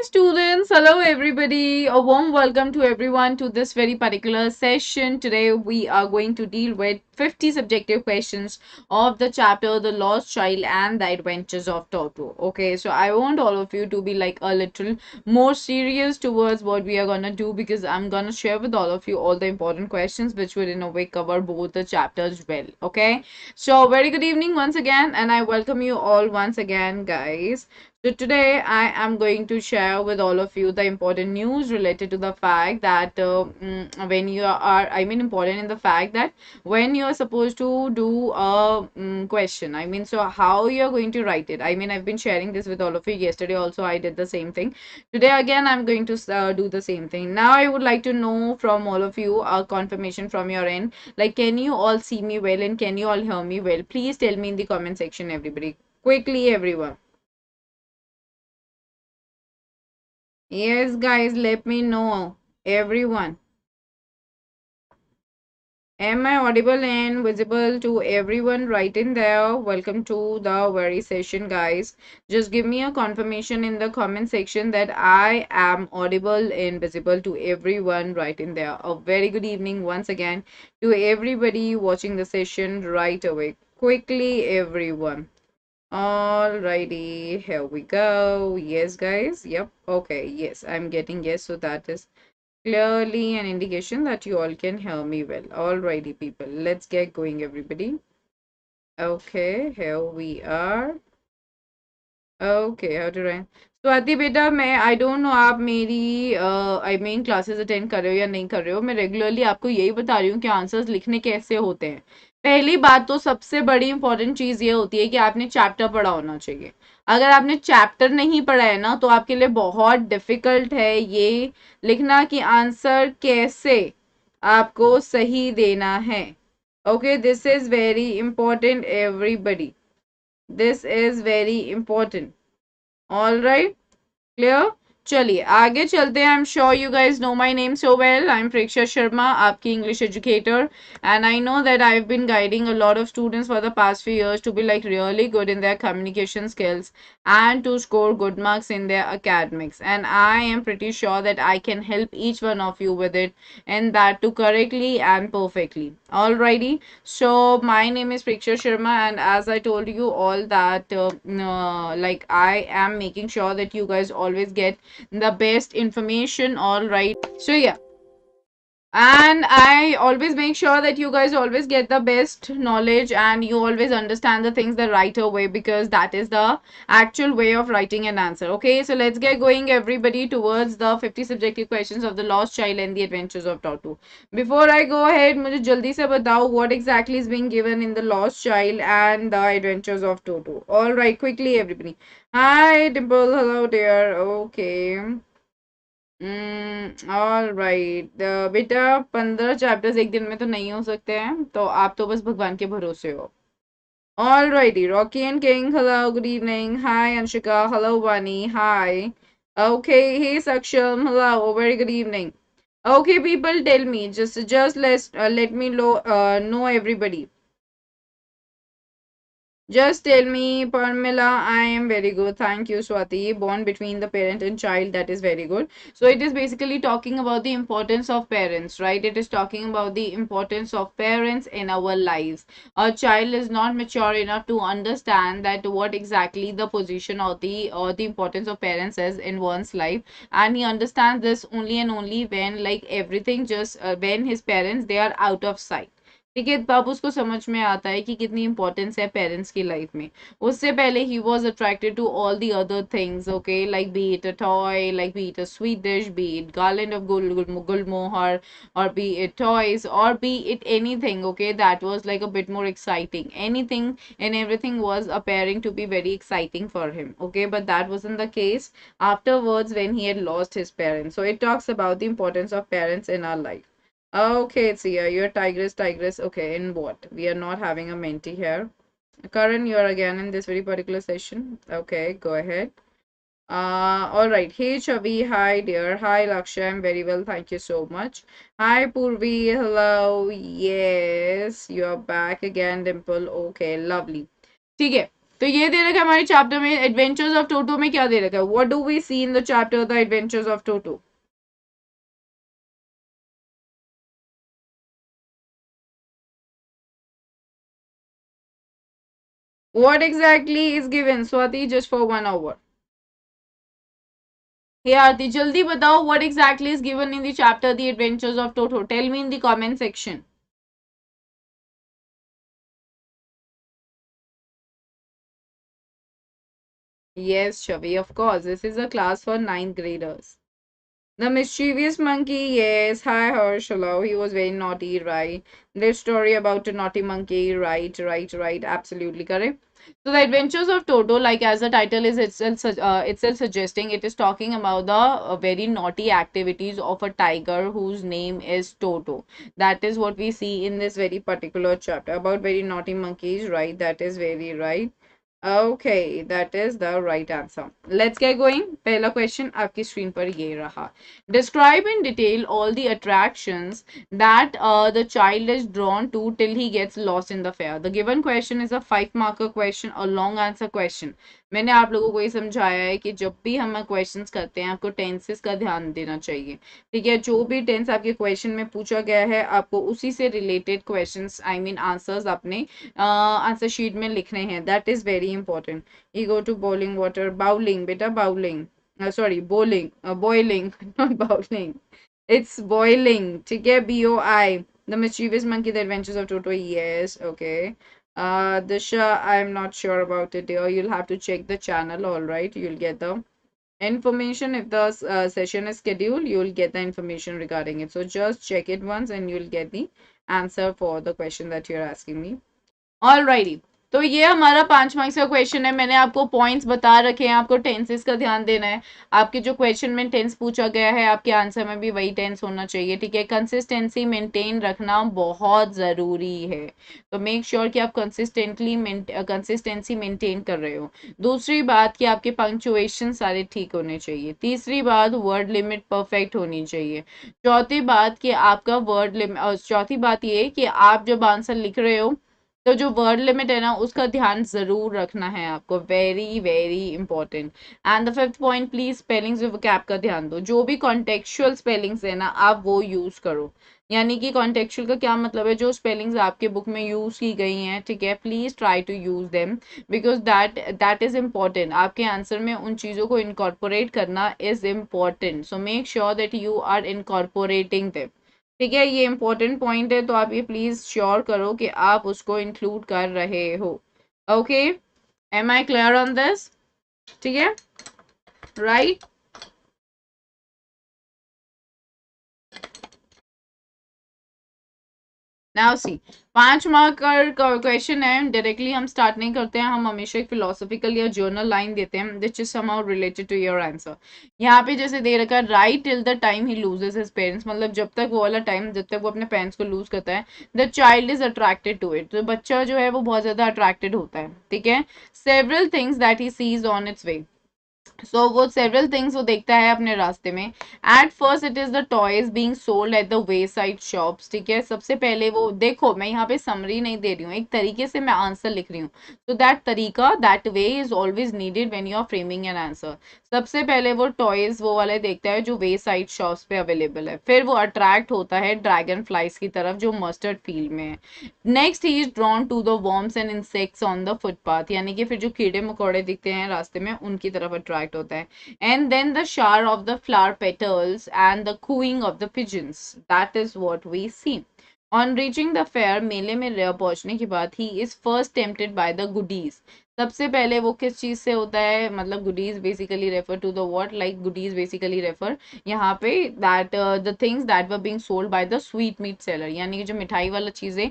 students. Hello, everybody. A warm welcome to everyone to this very particular session. Today, we are going to deal with 50 subjective questions of the chapter The Lost Child and the Adventures of Toto. Okay, so I want all of you to be like a little more serious towards what we are gonna do because I'm gonna share with all of you all the important questions which will in a way cover both the chapters well. Okay, so very good evening once again, and I welcome you all once again, guys. So today I am going to share with all of you the important news related to the fact that when you are, important in the fact that when you are supposed to do a question, so how you are going to write it. I've been sharing this with all of you. Yesterday also I did the same thing. Today again I'm going to do the same thing. Now I would like to know from all of you a confirmation from your end. Like, can you all see me well and can you all hear me well? Please tell me in the comment section, everybody. Quickly, everyone. Yes, guys, let me know. Everyone. Am I audible and visible to everyone right in there? Welcome to the very session, guys. Just give me a confirmation in the comment section that I am audible and visible to everyone right in there. A very good evening once again to everybody watching the session right away. Quickly, everyone. Alrighty, here we go. Yes, guys. Yep. Okay. Yes, I'm getting yes. So that is clearly an indication that you all can hear me well. Alrighty, people. Let's get going, everybody. Okay, here we are. Okay, how to write? Swati बेटा मैं I don't know आप मेरी classes attend कर रहे हो या नहीं कर रहे हो. मैं रेगुलरली आपको यही बता रही हूँ कि आंसर्स लिखने कैसे होते हैं. पहली बात तो सबसे बड़ी इंपॉर्टेंट चीज ये होती है कि आपने चैप्टर पढ़ा होना चाहिए. अगर आपने चैप्टर नहीं पढ़ा है ना तो आपके लिए बहुत डिफिकल्ट है ये लिखना कि आंसर कैसे आपको सही देना है. Okay, this is very important everybody. This is very important. All right, clear. चलिए आगे चलते हैं. I am sure you guys know my name so well. I am Preksha Sharma, आपकी English educator, and I know that I have been guiding a lot of students for the past few years to be like really good in their communication skills and to score good marks in their academics, and I am pretty sure that I can help each one of you with it, and that too correctly and perfectly. Alrighty, so my name is Preksha Sharma, and as I told you all that like I am making sure that you guys always get the best information. All right, so yeah, and I always make sure that you guys always get the best knowledge and you always understand the things the right way, because that is the actual way of writing an answer. Okay, so let's get going, everybody, towards the 50 subjective questions of The Lost Child and the Adventures of Toto. Before I go ahead, मुझे जल्दी से बताओ what exactly is being given in The Lost Child and the Adventures of Toto. All right, quickly, everybody. Hi Dimple, hello dear. Okay. All right बेटा, 15 chapters एक दिन में तो नहीं हो सकते हैं, तो आप तो बस भगवान के भरोसे हो. All righty, Rocky and king, hello, good evening. Hi Anshika, hello वानी, हाय. ओके, हे सक्षम, hello, very good evening. Okay, people, tell me, just let me know everybody. Just tell me, Parmila. I am very good. Thank you, Swati. Bond between the parent and child, that is very good. So it is basically talking about the importance of parents, right? It is talking about the importance of parents in our lives. A child is not mature enough to understand that what exactly the position or the importance of parents is in one's life, and he understands this only and only when like everything just when his parents they are out of sight. ठीक है, तब उसको समझ में आता है कि कितनी इंपॉर्टेंस है पेरेंट्स की लाइफ में. उससे पहले ही was attracted to all the other things. Okay, like be it a toy, like be it a sweet dish, be it garland of gulmohar, or be it toys, or be it anything. Okay, that was like a bit more exciting. Anything and everything was appearing to be very exciting for him. Okay, but that wasn't the case afterwards when he had lost his parents. So it talks about the importance of parents in our life. Okay, it's here. You're Tigress. Okay, in what? We are not having a mentee here. Karan, you're again in this very particular session. Okay, go ahead. All right. Hey, Chavi. Hi, dear. Hi, Laksha. I'm very well. Thank you so much. Hi, Purvi. Hello. Yes, you're back again, Dimple. Okay, lovely. ठीक है. तो ये दे रखा है हमारे chapter में adventures of टोटो में, क्या दे रखा है, what do we see in the chapter the adventures of Toto? What exactly is given, Swati, just for 1 hour? Hey Aarti, jaldi batao what exactly is given in the chapter The Adventures of Toto. Tell me in the comment section. Yes, Shavi, of course. This is a class for ninth graders. The mischievous monkey, yes. Hi, Harsh. Hello. He was very naughty, right? This story about a naughty monkey, right, right, right. Absolutely correct. So, The Adventures of Toto, like as the title is itself suggesting, it is talking about the very naughty activities of a tiger whose name is Toto. That is what we see in this very particular chapter about very naughty monkeys, right? That is very right. Okay, that is the right answer. Let's get going. पहला question आपकी screen पर ये रहा. Describe in detail all the attractions that the child is drawn to till he gets lost in the fair. The given question is a 5 marker question, a long answer question. मैंने आप लोगों को ये समझाया है कि जब भी हम क्वेश्चंस करते हैं आपको टेंसेस का ध्यान देना चाहिए, ठीक है। जो भी टेंस आपके क्वेश्चन में पूछा गया है आपको उसी से related questions I mean answers अपने आंसर शीट में लिखने हैं। That is very important. You go to bowling water, bowling बेटा, bowling, sorry bowling, boiling not bowling, it's boiling, ठीक है, BOI। The mischievous monkey, the adventures of Toto, yes, okay. Disha, I'm not sure about it dear, you'll have to check the channel, all right, you'll get the information if the session is scheduled, you'll get the information regarding it, so just check it once and you'll get the answer for the question that you're asking me। Alrighty, तो ये हमारा 5 marks का question है। मैंने आपको points बता रखे हैं, आपको टेंसेस का ध्यान देना है। आपके जो क्वेश्चन में टेंस पूछा गया है आपके आंसर में भी वही टेंस होना चाहिए, ठीक है। कंसिस्टेंसी मेंटेन रखना बहुत ज़रूरी है, तो मेक श्योर कि आप कंसिस्टेंसी मेंटेन कर रहे हो। दूसरी बात कि आपके पंक्चुएशन सारे ठीक होने चाहिए। तीसरी बात, वर्ड लिमिट परफेक्ट होनी चाहिए। चौथी बात कि आपका वर्ड लिमिट, चौथी बात ये कि आप जब आंसर लिख रहे हो तो जो वर्ड लिमिट है ना उसका ध्यान जरूर रखना है आपको, very very important. And the fifth point, please spellings with vocab का ध्यान दो। जो भी कॉन्टेक्चुअल स्पेलिंग्स है ना आप वो यूज करो। यानी कि कॉन्टेक्चुअल का क्या मतलब है, जो स्पेलिंग्स आपके बुक में यूज की गई हैं, ठीक है, please try to use them because that is important. आपके आंसर में उन चीज़ों को इनकॉर्पोरेट करना is important, so make sure that you are incorporating them, ठीक है। ये इंपॉर्टेंट पॉइंट है, तो आप ये प्लीज श्योर करो कि आप उसको इंक्लूड कर रहे हो। Okay, am I clear on this, ठीक है, राइट। नाउ सी, 5 मार्क का क्वेश्चन है। डायरेक्टली हम स्टार्ट नहीं करते हैं, हम हमेशा एक फिलोसॉफिकल या जर्नल लाइन देते हैं which is somehow related to your answer. यहाँ पे जैसे दे रखा है, right till the time he loses his parents, मतलब जब तक वो वाला टाइम जब तक वो अपने पेरेंट्स को लूज करता है, the child is attracted to it, तो बच्चा जो है वो बहुत ज्यादा अट्रैक्टेड होता है, ठीक है। Several things that he sees on its way, so वो सेवरल थिंग्स वो देखता है अपने रास्ते में। At first it is the toys being sold at the way side shops, ठीक है। सबसे पहले वो देखो, मैं यहाँ पे समरी नहीं दे रही हूँ, एक तरीके से मैं आंसर लिख रही हूँ, तो दैट तरीका, that way is always needed when you are framing an answer. सबसे पहले वो टॉयज वो वाले देखता है जो वे साइड शॉप्स पे अवेलेबल है, फिर वो अट्रैक्ट होता है ड्रैगन फ्लाइज की तरफ जो मस्टर्ड फील्ड में है। Next he is drawn to the worms and insects on the footpath, यानी कि फिर जो कीड़े मकोड़े दिखते हैं रास्ते में उनकी तरफ अट्रैक्ट होता है। And then the shower of the flower petals and the cooing of the pigeons, that is what we see. On reaching the fair, मेले में पहुंचने के बाद he is first tempted by the goodies, सबसे पहले वो किस चीज से होता है, मतलब goodies basically refer to the what, like goodies basically refer यहाँ पे that the things that were being sold by the sweet meet seller, यानी कि जो मिठाई वाला चीजें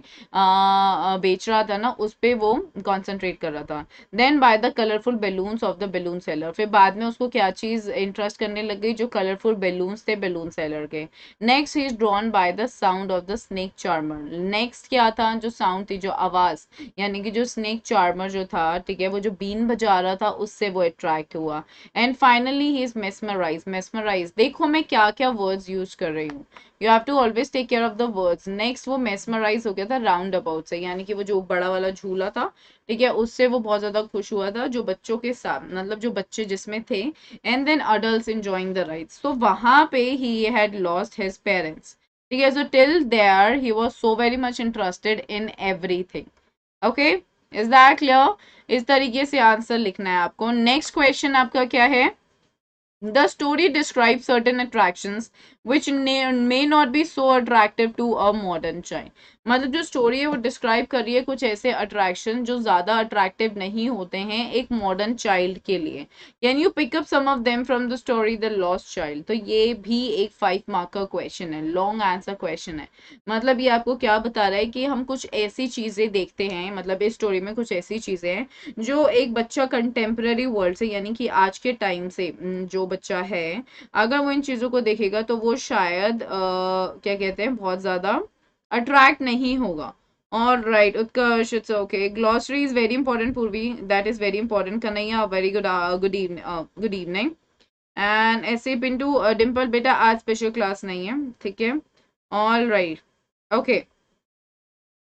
बेच रहा था ना उस पे वो कॉन्सेंट्रेट कर रहा था। Then by the colourful balloons of the balloon seller, फिर बाद में उसको क्या चीज इंटरेस्ट करने लग गई, जो कलरफुल बैलून्स थे बैलून सेलर के। Next he is drawn by the sound of the snake charmer, next क्या था, जो साउंड थी, जो आवाज, यानी कि जो स्नेक चार्मर जो था, ठीक है, वो जो बीन बजा रहा था उससे वो अट्रैक्ट हुआ। And finally he is mesmerize. Mesmerize, देखो मैं क्या क्या वर्ड्स यूज कर रही हूँ, you have to always take care of the words. Next वो मेस्मराइज हो गया था राउंड अबाउट से, यानी कि वो जो बड़ा वाला झूला था, ठीक है, उससे वो बहुत ज्यादा खुश हुआ था, जो बच्चों के साथ, मतलब जो बच्चे जिसमें थे। And then adult enjoying the rides, तो वहां पे he had lost his parents, ठीक है। So till there he was so very much interested in everything. Okay, is that clear? इस तरीके से आंसर लिखना है आपको। नेक्स्ट क्वेश्चन आपका क्या है? The story describes certain attractions which may not be so attractive to a modern child. मतलब जो स्टोरी है वो डिस्क्राइब कर रही है कुछ ऐसे अट्रैक्शन जो ज्यादा अट्रैक्टिव नहीं होते हैं एक मॉडर्न चाइल्ड के लिए। Can you pick up some of them from the story the lost child? तो ये भी एक 5 मार्क का क्वेश्चन है, लॉन्ग आंसर क्वेश्चन है। मतलब ये आपको क्या बता रहा है कि हम कुछ ऐसी चीजें देखते हैं, मतलब इस स्टोरी में कुछ ऐसी चीजें हैं जो एक बच्चा कंटेम्प्रेरी वर्ल्ड से, यानी कि आज के टाइम से जो बच्चा है, अगर वो इन चीजों को देखेगा तो वो शायद क्या कहते हैं, बहुत ज्यादा अट्रैक्ट नहीं होगा। All right, Utkarsh, it's okay. Glossary is very important, Purvi. That is very important. Kanaya, very good. Good evening. Good evening. And ऐसे पिंटू डिम्पल बेटा आज स्पेशल क्लास नहीं है, ठीक है। All right. Okay.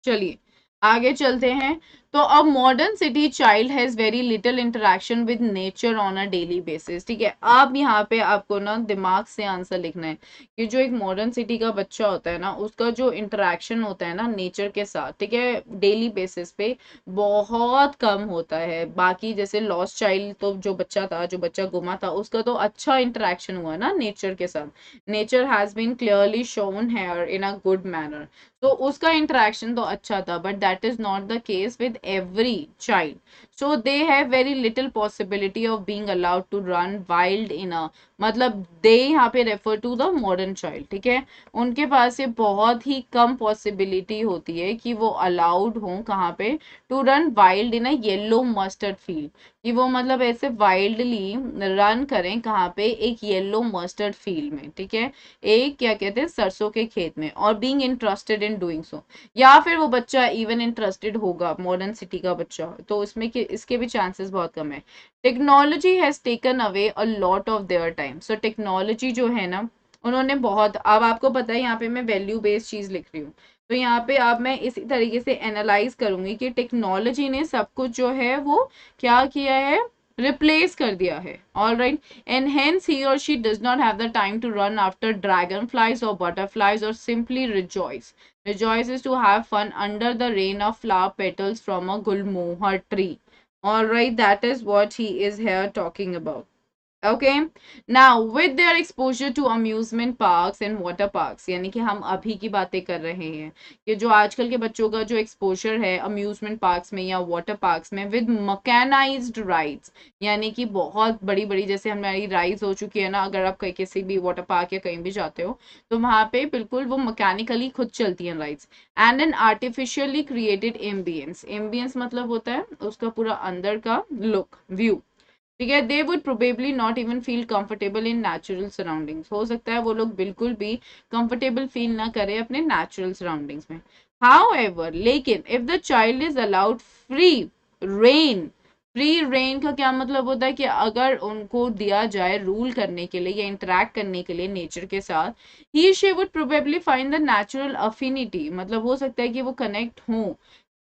चलिए आगे चलते हैं। तो अब modern city child has very little interaction with nature on a daily basis, ठीक है। अब यहाँ पे आपको ना दिमाग से आंसर लिखना है कि जो एक मॉडर्न सिटी का बच्चा होता है ना, उसका जो इंटरेक्शन होता है ना नेचर के साथ, ठीक है, डेली बेसिस पे बहुत कम होता है। बाकी जैसे लॉस्ट चाइल्ड, तो जो बच्चा था, जो बच्चा गुमा था, उसका तो अच्छा इंटरेक्शन हुआ ना नेचर के साथ। Nature has been clearly shown here in a good manner, तो उसका इंटरेक्शन तो अच्छा था, but that is not the case with every child. So they have very little possibility of being allowed to run wild in a, मतलब they यहाँ पे refer to the modern child, ठीक है। उनके पास ये बहुत ही कम पॉसिबिलिटी होती है कि वो अलाउड हो कहाँ पे, to run wild in a yellow mustard field, कि वो मतलब ऐसे वाइल्डली रन करें कहाँ पे, एक येलो मस्टर्ड फील्ड में, ठीक है, एक क्या कहते हैं सरसों के खेत में, और being interested in doing so, या फिर वो बच्चा इवन इंटरेस्टेड होगा मॉडर्न सिटी का बच्चा, तो उसमें कि इसके भी चांसेस बहुत कम है। Technology has taken away a lot of their time. So technology जो है ना, उन्होंने बहुत, अब आपको पता है यहाँ पे मैं वैल्यू बेस्ड चीज लिख रही हूँ, तो यहाँ पे अब मैं इसी तरीके से एनालाइज करूंगी कि टेक्नोलॉजी ने सब कुछ जो है वो क्या किया है, रिप्लेस कर दिया है। All right, and hence he or she does not have the time to run after dragonflies or butterflies or simply rejoice. Rejoice is to have fun under the rain of flower petals from a gulmohar tree. All right, that is what he is here talking about. Okay, now with their exposure to amusement parks and water parks, यानी कि हम अभी की बातें कर रहे हैं कि जो आजकल के बच्चों का जो एक्सपोजर है अम्यूजमेंट पार्क्स में या वाटर पार्क्स में, विद मैकेनाइज्ड राइड्स, यानी कि बहुत बड़ी बड़ी जैसे हमारी राइड्स हो चुकी है ना, अगर आप कहीं किसी भी वाटर पार्क या कहीं भी जाते हो तो वहां पे बिल्कुल वो मैकेनिकली खुद चलती हैं rides. And an artificially created ambience, ambience मतलब होता है उसका पूरा अंदर का लुक, व्यू, ठीक है। They would probably not even feel comfortable in natural surroundings, हो सकता है वो लोग बिल्कुल भी कंफर्टेबल फील ना करें अपने नेचुरल सराउंडिंग्स में। हाउएवर, लेकिन if the child is allowed free rein, free rein का क्या मतलब होता है कि अगर उनको दिया जाए रूल करने के लिए या इंटरेक्ट करने के लिए नेचर के साथ, he she would probably find the natural affinity, मतलब हो सकता है कि वो कनेक्ट हों,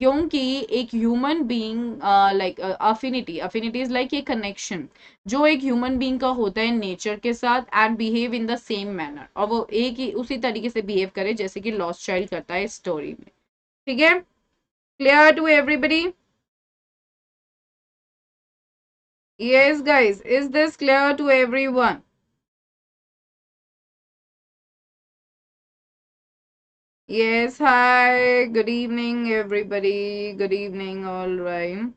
क्योंकि एक human being like affinity, affinity is like a connection जो एक ह्यूमन बीइंग का होता है नेचर के साथ, and behave in the same manner, और वो एक ही उसी तरीके से बिहेव करे जैसे कि लॉस्ट चाइल्ड करता है स्टोरी में, ठीक है। Clear to everybody? Yes guys, is this clear to everyone? Yes, hi, good evening, everybody. Good evening, all right.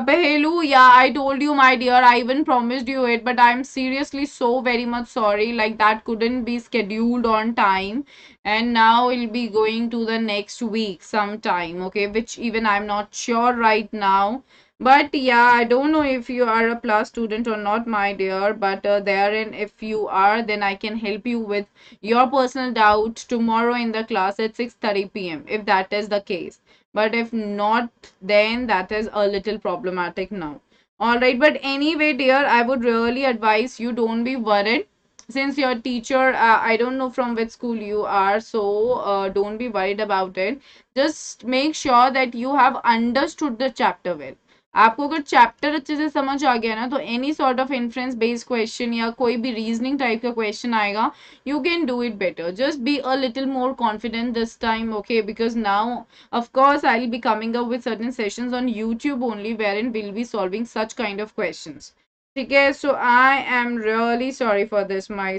Pehelu, yeah, I told you, my dear, I even promised you it, but I'm seriously so very much sorry. Like, that couldn't be scheduled on time, and now it'll be going to the next week sometime, okay, which even I'm not sure right now. But yeah, I don't know if you are a plus student or not, my dear, but therein, if you are, then I can help you with your personal doubt tomorrow in the class at 6:30 p.m. if that is the case. But if not, then that is a little problematic now. All right, but anyway, dear, I would really advise you, don't be worried. Since your teacher, I don't know from which school you are, so don't be worried about it. Just make sure that you have understood the chapter well. आपको अगर chapter अच्छे से समझ आ गया ना, तो any sort of inference based question या कोई भी रीजनिंग टाइप का क्वेश्चन आएगा, you can do it better. Just be a little more confident this time, okay? Because now, of course, I'll be coming up with certain sessions on YouTube only wherein we'll be solving such kind of questions. Okay, so I am really sorry for this, my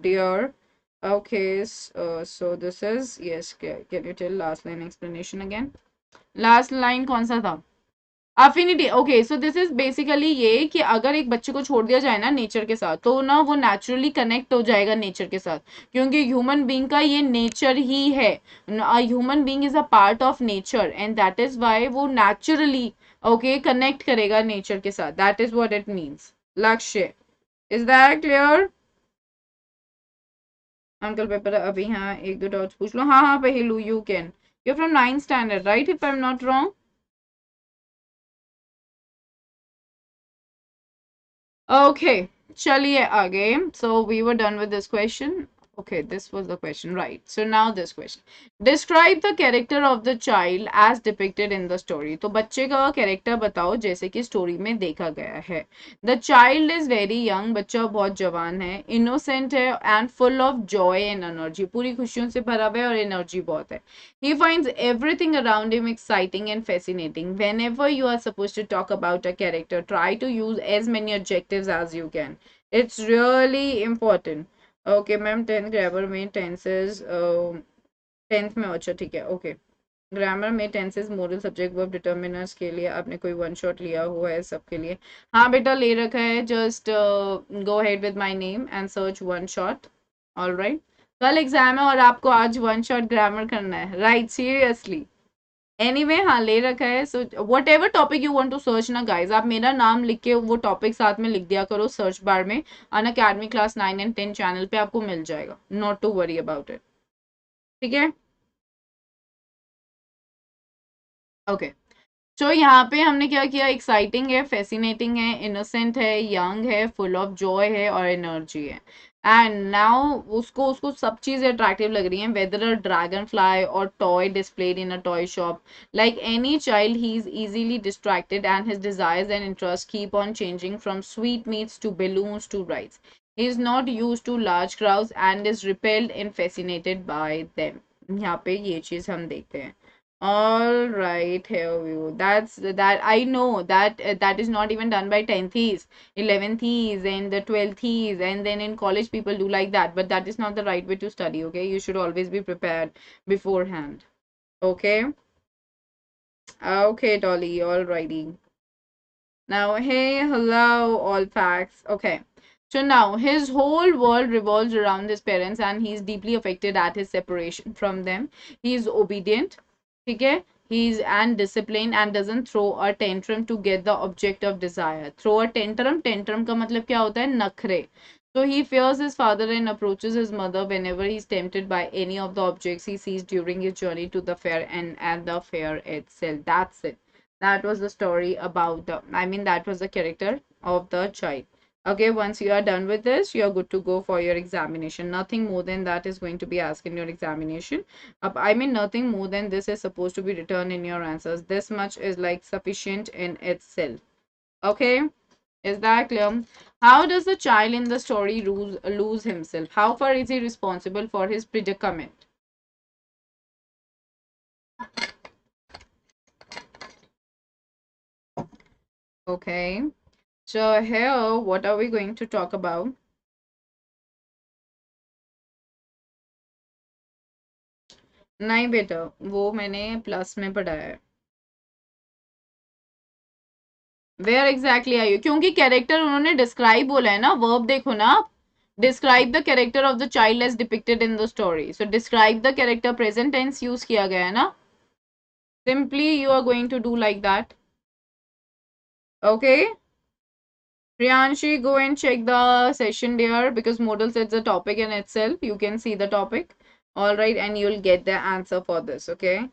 dear. Okay, so this is, yes, can you tell last line explanation again? Last line कौन सा था? Affinity, okay, so this is basically ये कि अगर एक बच्चे को छोड़ दिया जाए ना नेचर के साथ, तो ना वो नेचुरली कनेक्ट हो जाएगा नेचर के साथ, क्योंकि ह्यूमन बीइंग का ये नेचर ही है. Human being is a part of nature and that is why वो नेचुरली ओके कनेक्ट करेगा नेचर के साथ. That is what it means. Lakshya, is that clear? Uncle paper अभी, हाँ एक दो डाउट्स पूछ लो. हाँ हाँ पहलू, you can. You from 9th standard right, if I am not wrong? Okay, chaliye aage. So we were done with this question. Okay, this was the question, right? So now this question. Describe the character of the child as depicted in the story. तो बच्चे का character बताओ जैसे कि story में देखा गया है. The child is very young. बच्चा बहुत जवान है. Innocent है and full of joy and energy. पूरी खुशियों से भरा हुआ है और energy बहुत है. He finds everything around him exciting and fascinating. Whenever you are supposed to talk about a character, try to use as many adjectives as you can. It's really important. Okay, ma'am 10th grammar में tenses 10th में, अच्छा ठीक है. Okay, grammar में tenses, moral, subject, verb, determiners के लिए आपने कोई वन शॉट लिया हुआ है सबके लिए? हाँ बेटा ले रखा है. Just go ahead with my name and search one shot. Alright, कल एग्जाम है और आपको आज वन शॉट ग्रामर करना है, राइट? सीरियसली. एनीवे हाँ ले रखा है. So whatever topic you want to search ना गाइज, आप मेरा नाम लिख के वो टॉपिक साथ में लिख दिया करो सर्च बार में. अनअकैडमी क्लास 9 एंड 10 चैनल पे आपको मिल जाएगा. Not to worry about it. ठीक है, ओके. तो यहाँ पे हमने क्या किया? एक्साइटिंग है, फैसिनेटिंग है, इनोसेंट है, यंग है, फुल ऑफ जॉय है और एनर्जी है. एंड नाउ उसको उसको सब चीज़ें अट्रैक्टिव लग रही हैं, वेदर अ ड्रैगन फ्लाई और toy displayed in a toy shop. Like any child, he is easily distracted and his desires and interests keep on changing from sweetmeats to balloons to rides. He is not used to large crowds and is repelled and fascinated by them. यहाँ पे ये चीज़ हम देखते हैं. All right, here you. That I know that that is not even done by 10th, 11th, and the 12th, and then in college people do like that. But that is not the right way to study. Okay, you should always be prepared beforehand. Okay, okay, Dolly. Alrighty. Now, hey, hello, all facts. Okay. So now his whole world revolves around his parents and he's deeply affected at his separation from them. He is obedient. Okay? He's and disciplined and doesn't throw a tantrum to get the object of desire. Throw a tantrum. Tantrum का मतलब क्या होता है? नखरे. So he fears his father and approaches his mother whenever he's tempted by any of the objects he sees during his journey to the fair and at the fair itself. That's it. That was the story about the, I mean, that was the character of the child. Okay, once you are done with this, you are good to go for your examination. Nothing more than that is going to be asked in your examination. I mean, nothing more than this is supposed to be written in your answers. This much is like sufficient in itself. Okay, is that clear? How does the child in the story lose himself? How far is he responsible for his predicament? Okay, so here, what are we going to talk about? नहीं बेटा, वो मैंने plus में पढ़ा है. Where exactly are you? क्योंकि character उन्होंने describe बोला है ना, वर्ब देखो ना आप. Describe the character of the child as depicted in the story. So describe the character present tense use किया गया है ना. Simply you are going to do like that. Okay. Priyanshi, go and check the session there because modal sets a topic in itself. You can see the topic. All right, and you'll get the answer for this. Okay.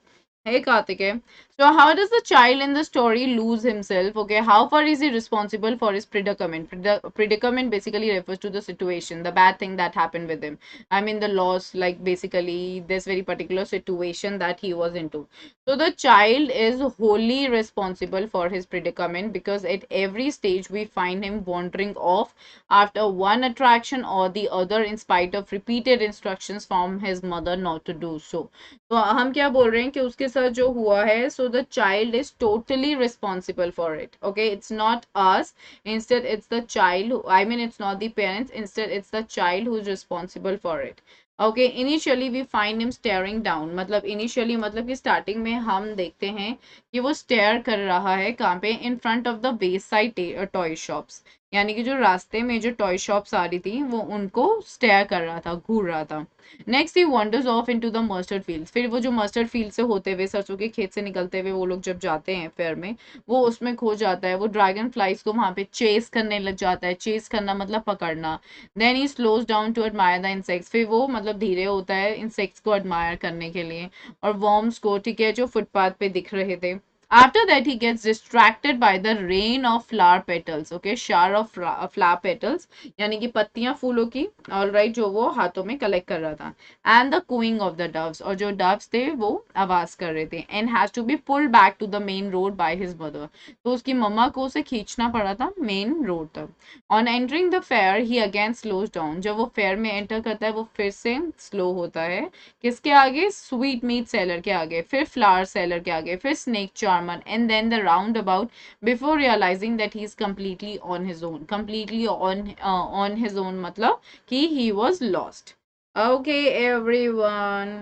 Hey Kartike. So how does the child in the story lose himself? Okay, how far is he responsible for his predicament? Predicament basically refers to the situation, the bad thing that happened with him. I mean the loss, like basically this very particular situation that he was into. So the child is wholly responsible for his predicament because at every stage we find him wandering off after one attraction or the other in spite of repeated instructions from his mother not to do so. तो हम क्या बोल रहे हैं कि उसके साथ जो हुआ है so the child is totally responsible for it. Okay, it's not us, instead it's the child who, I mean it's not the parents, instead it's the child who's responsible for it. Okay initially we find him staring down, मतलब initially मतलब कि starting में हम देखते हैं कि वो stair कर रहा है कहाँ पे, in front of the base side toy shops, यानी कि जो रास्ते में जो टॉय शॉप्स आ रही थी वो उनको स्टेयर कर रहा था, घूर रहा था. Next he wanders off into the mustard field, फिर वो जो मस्टर्ड फील्ड से होते हुए सरसों के खेत से निकलते हुए वो लोग जब जाते हैं फेयर में, वो उसमें खो जाता है, वो ड्रैगन फ्लाइज को वहां पे चेस करने लग जाता है, चेस करना मतलब पकड़ना. Then he slows down to admire the insects, फिर वो मतलब धीरे होता है इंसेक्ट्स को एडमायर करने के लिए, और वॉर्म्स को, ठीक है, जो फुटपाथ पे दिख रहे थे. After that, he gets distracted by the rain of flower petals. Okay, shower of flower petals, यानी कि पत्तियां फूलों की, ऑल राइट, जो वो हाथों में कलेक्ट कर रहा था. And the cooing of the doves, और जो डव्स थे वो आवाज कर रहे थे. And has to be pulled back to the main road by his mother, तो उसकी मम्मा को उसे खींचना पड़ा था मेन रोड तक. On entering the fair he again slows down, जब वो फेयर में एंटर करता है वो फिर से स्लो होता है. किसके आगे? स्वीट मीट सेलर के आगे, फिर फ्लावर सेलर के आगे, फिर snake charmer, and then the roundabout before realising that he is completely on his own. Completely on his own मतलब कि he was lost. Okay, everyone.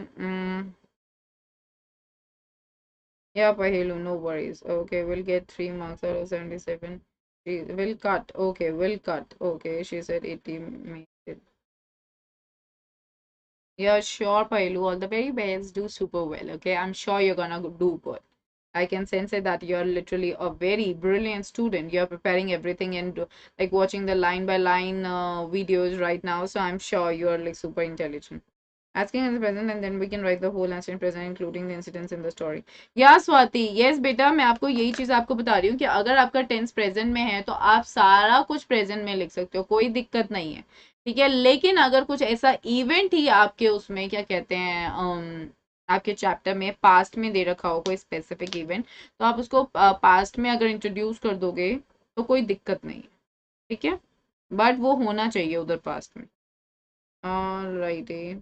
Yeah, Pahilu, no worries. Okay, we'll get 3 marks out of 77. We'll cut. Okay, we'll cut. Okay, she said 80 made it. Yeah, sure, Pahilu. All the very best. Do super well. Okay, I'm sure you're gonna do good. I can sense it that you're literally a very brilliant student. You're preparing everything and like watching the line by line videos right now. So I'm sure you're like super intelligent. Asking in the present and then we can write the whole answer in present including the incidents in the story. या Swati, yes बेटा, मैं आपको यही चीज आपको बता रही हूँ कि अगर आपका टेंस प्रेजेंट में है तो आप सारा कुछ प्रेजेंट में लिख सकते हो, कोई दिक्कत नहीं है, ठीक है. लेकिन अगर कुछ ऐसा इवेंट ही आपके उसमें क्या कहते हैं आपके चैप्टर में पास्ट में दे रखा हो कोई स्पेसिफिक इवेंट, तो आप उसको पास्ट में अगर इंट्रोड्यूस कर दोगे तो कोई दिक्कत नहीं है, ठीक है, बट वो होना चाहिए उधर पास्ट में. ऑलराइट.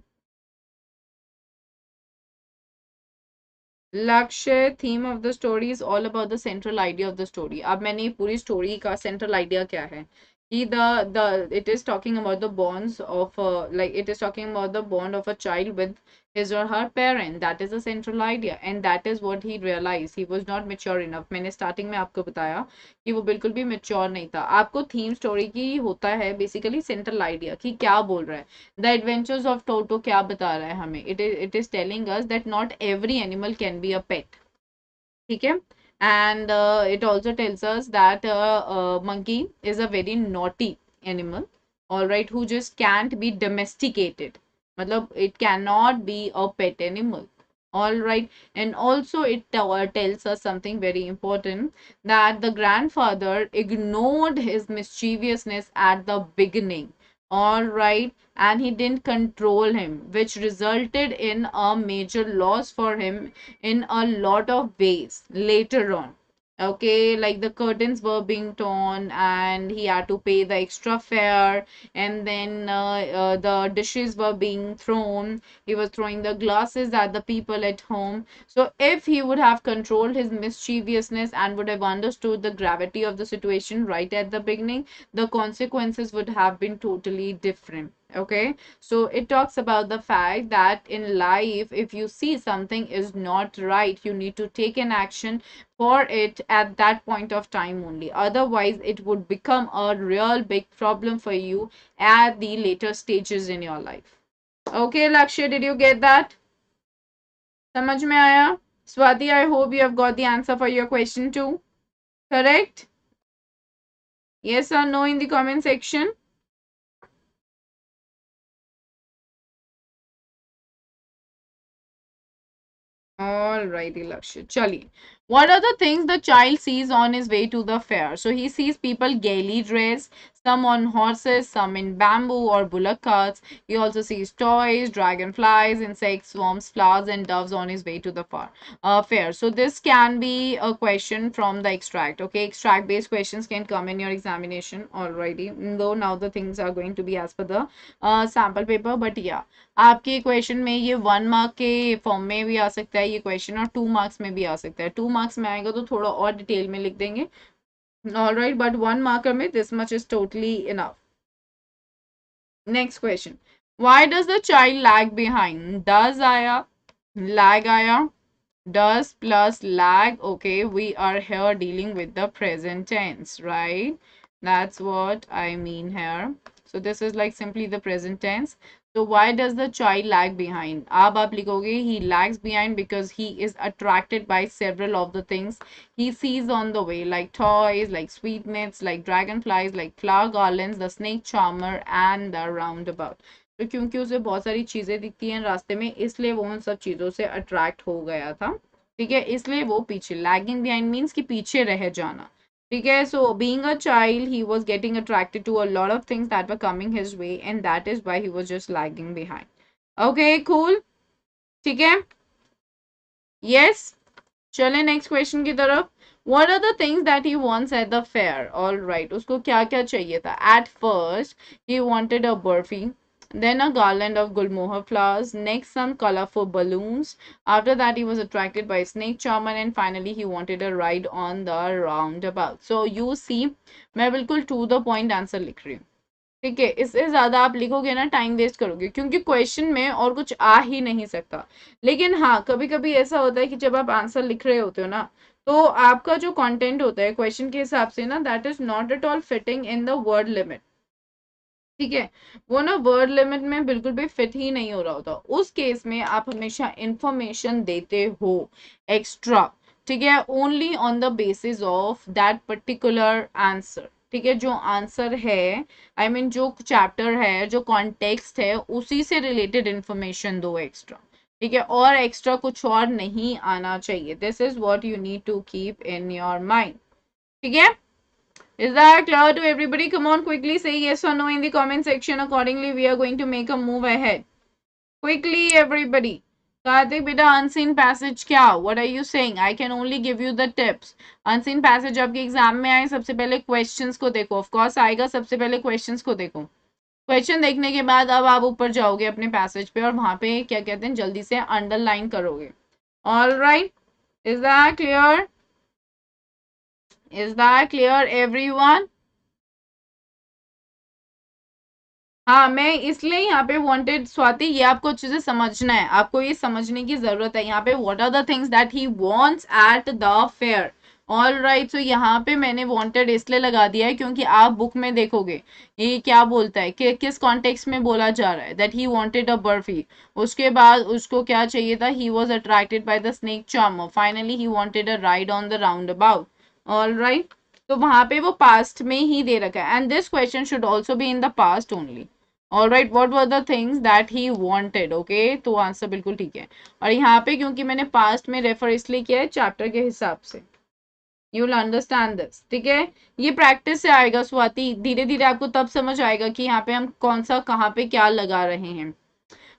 लक्ष्य, theme of the story is all about the central idea of the story. अब मैंने ये पूरी स्टोरी का सेंट्रल आइडिया क्या है कि the it is talking about the bonds of like it is talking about the bond of a child with his or her parent. That is the central idea and that is what he realized. He was not mature enough. मैंने starting में आपको बताया कि वो बिल्कुल भी mature नहीं था. आपको थीम स्टोरी की होता है बेसिकली सेंट्रल आइडिया कि क्या बोल रहा है. द एडवेंचर्स ऑफ टोटो क्या बता रहा है हमें? It is telling us that not every animal can be a pet, ठीक है. And it also tells us that monkey is a very naughty animal, all right, who just can't be domesticated, मतलब it cannot be a pet animal, all right. And also it tells us something very important, that the grandfather ignored his mischievousness at the beginning, all right, and he didn't control him, which resulted in a major loss for him in a lot of ways later on. Okay, like the curtains were being torn and he had to pay the extra fare, and then the dishes were being thrown. He was throwing the glasses at the people at home. So if he would have controlled his mischievousness and would have understood the gravity of the situation right at the beginning, the consequences would have been totally different. Okay, so it talks about the fact that in life, if you see something is not right, you need to take an action for it at that point of time only. Otherwise, it would become a real big problem for you at the later stages in your life. Okay, Lakshya, did you get that? समझ में आया? Swati, I hope you have got the answer for your question too. Correct? Yes or no in the comment section. Alrighty, Lakshya. Chaliye. What are the things the child sees on his way to the fair? So he sees people gaily dressed, some on horses, some in bamboo or bullock carts. He also sees toys, dragonflies, insects, worms, flowers, and doves on his way to the fair. So this can be a question from the extract. Okay, extract-based questions can come in your examination already. Though now the things are going to be as per the sample paper, but yeah. आपके question में ये 1 mark के form में भी आ सकता है ये question और 2 मार्क्स में भी आ सकता है. 2 मार्क्स में आएगा तो थोड़ा और डिटेल में लिख देंगे. ऑलराइट, बट 1 मार्कर में this much is totally enough. Next question. Why does the child lag behind? Does आया, लैग आया, does plus lag. Okay, we are here dealing with the present tense, right? That's what I mean here. So this is like simply the present tense. So why does the child lag behind? अब आप लिखोगे he lags behind because he is attracted by several of the things he sees on the way, like toys, like sweetmeats, like dragonflies, like flower garlands, the snake charmer, and the roundabout. तो क्योंकि उसे बहुत सारी चीजें दिखती हैं रास्ते में, इसलिए वो उन सब चीजों से अट्रैक्ट हो गया था. ठीक है, इसलिए वो पीछे. लैगिंग बिहाइंड मीन्स कि पीछे रह जाना. ठीक है, so being a child he was getting attracted to a lot of things that were coming his way and that is why he was just lagging behind. Okay cool. ठीक है. Yes. चले next question की तरफ. What are the things that he wants at the fair? All right. उसको क्या क्या चाहिए था? At first, he wanted a burfi, then a garland of gulmohar flowers, next some colorful balloons. After that, he was attracted by a snake charmer, and finally, he wanted a ride on the roundabout. So you see, मैं बिल्कुल to the point answer लिख रही हूँ. ठीक है, इससे ज्यादा आप लिखोगे ना टाइम वेस्ट करोगे क्योंकि क्वेश्चन में और कुछ आ ही नहीं सकता. लेकिन हाँ, कभी कभी ऐसा होता है कि जब आप आंसर लिख रहे होते हो ना, तो आपका जो कंटेंट होता है क्वेश्चन के हिसाब से ना, that is not at all fitting in the word limit. ठीक है, वो ना वर्ड लिमिट में बिल्कुल भी फिट ही नहीं हो रहा होता. उस केस में आप हमेशा इंफॉर्मेशन देते हो एक्स्ट्रा. ठीक है, only on the basis of that particular answer. ठीक है, जो आंसर है, आई मीन जो चैप्टर है, जो कॉन्टेक्स्ट है, उसी से रिलेटेड इंफॉर्मेशन दो एक्स्ट्रा. ठीक है, और एक्स्ट्रा कुछ और नहीं आना चाहिए. This is what you need to keep in your mind. ठीक है. Is that clear to everybody? Come on, quickly say yes or no in the comment section. Accordingly, we are going to make a move ahead. Quickly, everybody. Karthik, beta, unseen passage क्या? What are you saying? I can only give you the tips. Unseen passage आपके exam में आए, सबसे पहले questions को देखो. Of course आएगा, सबसे पहले क्वेश्चंस को देखो. क्वेश्चन देखने के बाद अब आप ऊपर जाओगे अपने पैसेज पे और वहां पे क्या कहते हैं जल्दी से अंडरलाइन करोगे. All right? Is that clear? Is that clear, everyone? हाँ, मैं इसलिए यहाँ पे वांटेड स्वाति, ये आपको अच्छे से समझना है. आपको ये समझने की जरूरत है यहाँ पे. What are the things that he wants at the fair. All right. So यहाँ पे मैंने वांटेड इसलिए लगा दिया है क्योंकि आप बुक में देखोगे ये क्या बोलता है कि किस कॉन्टेक्स्ट में बोला जा रहा है. That he wanted a barfi. उसके बाद उसको क्या चाहिए था? He was attracted by the snake charmer. Finally he wanted a ride on the round about. All right. तो वहां पे वो पास्ट में ही दे रखा है. And this question should also be in the past only. All right. What were the things that he wanted. Okay, तो answer बिल्कुल ठीक है. और यहाँ पे क्योंकि मैंने पास्ट में रेफर इसलिए किया है चैप्टर के हिसाब से. You will understand this. ठीक है, ये प्रैक्टिस से आएगा स्वाति. धीरे धीरे आपको तब समझ आएगा कि यहाँ पे हम कौन सा कहाँ पे क्या लगा रहे हैं.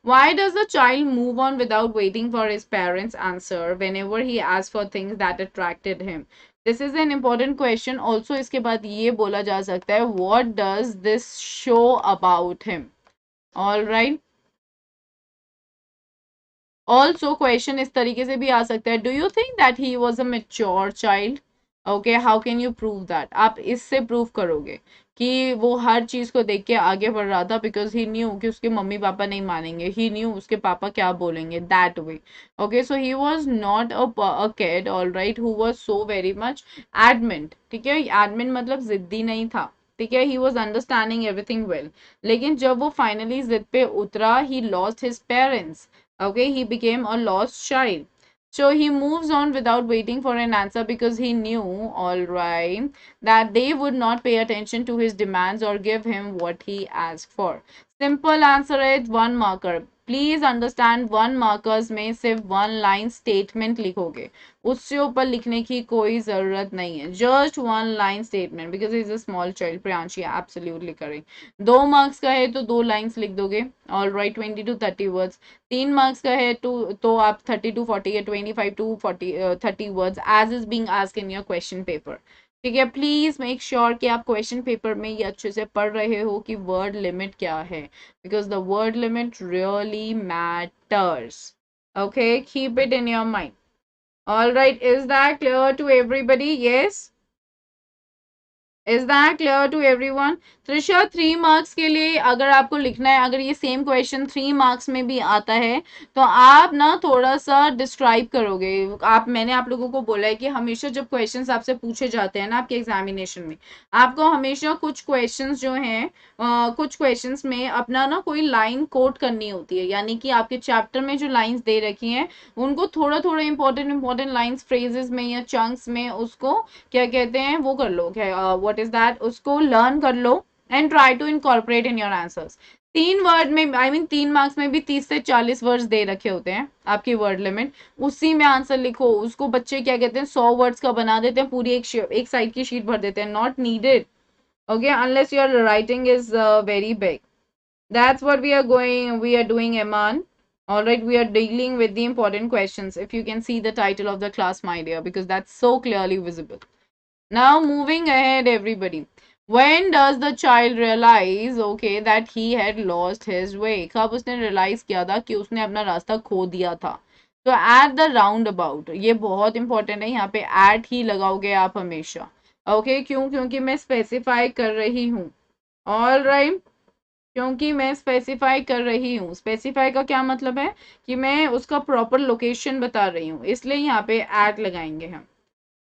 Why does the child move on without waiting for his parents' answer whenever he asks for things that attracted him? This is an important question. Also, इसके बाद ये बोला जा सकता है what does this show about him? All right. Also, question इस तरीके से भी आ सकता है. Do you think that he was a mature child? Okay, how can you prove that? आप इससे प्रूव करोगे कि वो हर चीज को देख के आगे बढ़ रहा था बिकॉज ही न्यू कि उसके मम्मी पापा नहीं मानेंगे. ही न्यू उसके पापा क्या बोलेंगे. That way. Okay, so he was not a kid. All right. Who was so very much adamant. ठीक है, एडमेंट मतलब जिद्दी नहीं था. ठीक है, he was understanding everything well. लेकिन जब वो फाइनली जिद पे उतरा, he lost his parents. Okay, he became a lost child. So he moves on without waiting for an answer because he knew, all right, that they would not pay attention to his demands or give him what he asked for. Simple answer is one marker. Please understand one markers में सिर्फ one line statement लिखोगे, उससे ऊपर लिखने की कोई जरूरत नहीं है. Just one line statement because is a small child. Priyanshi absolutely correct. 2 marks का है तो 2 लाइन्स लिख दोगे. All right. 20 to 30 words. 3 marks का है तो आप 30 to 40 या 25 to 30 words as is being asked in your question paper. ठीक है. प्लीज मेक श्योर कि आप क्वेश्चन पेपर में ये अच्छे से पढ़ रहे हो कि वर्ड लिमिट क्या है, because the word limit really matters. Okay, keep it in your mind. All right, is that clear to everybody? Yes, is that clear to everyone? Trisha, 3 marks के लिए अगर आपको लिखना है, अगर ये सेम क्वेश्चन 3 मार्क्स में भी आता है तो आप ना थोड़ा सा डिस्क्राइब करोगे. आप, मैंने आप लोगों को बोला है कि हमेशा जब क्वेश्चंस आपसे पूछे जाते हैं ना आपके एग्जामिनेशन में, आपको हमेशा कुछ क्वेश्चंस जो हैं कुछ क्वेश्चंस में अपना ना कोई लाइन कोट करनी होती है, यानी कि आपके चैप्टर में जो लाइन्स दे रखी हैं उनको थोड़ा थोड़ा इंपॉर्टेंट लाइन्स फ्रेजेस में या चंक्स में उसको क्या कहते हैं वो कर लो, क्या व्हाट इज दैट, उसको लर्न कर लो and try to incorporate in your answers. 3 word में, आई मीन 3 मार्क्स में भी 30 से 40 वर्ड्स दे रखे होते हैं आपकी वर्ड लिमिट, उसी में आंसर लिखो. उसको बच्चे क्या कहते हैं 100 वर्ड्स का बना देते हैं, पूरी एक साइड की शीट भर देते हैं. Not needed. Okay, unless your writing is very big. That's what we are doing, Eman. All right, we are dealing with the important questions. If you can see the title of the class, my dear, because that's so clearly visible. Now, moving ahead, everybody. When does the child realize, okay, that he had lost his way? कब उसने realize किया था कि उसने अपना रास्ता खो दिया था? तो at the roundabout, ये बहुत important है, यहाँ पे at ही लगाओगे आप हमेशा. Okay, क्यों? क्योंकि मैं specify कर रही हूँ. All right. क्योंकि मैं स्पेसिफाई कर रही हूँ. स्पेसिफाई का क्या मतलब है कि मैं उसका प्रॉपर लोकेशन बता रही हूँ, इसलिए यहाँ पे एट लगाएंगे हम.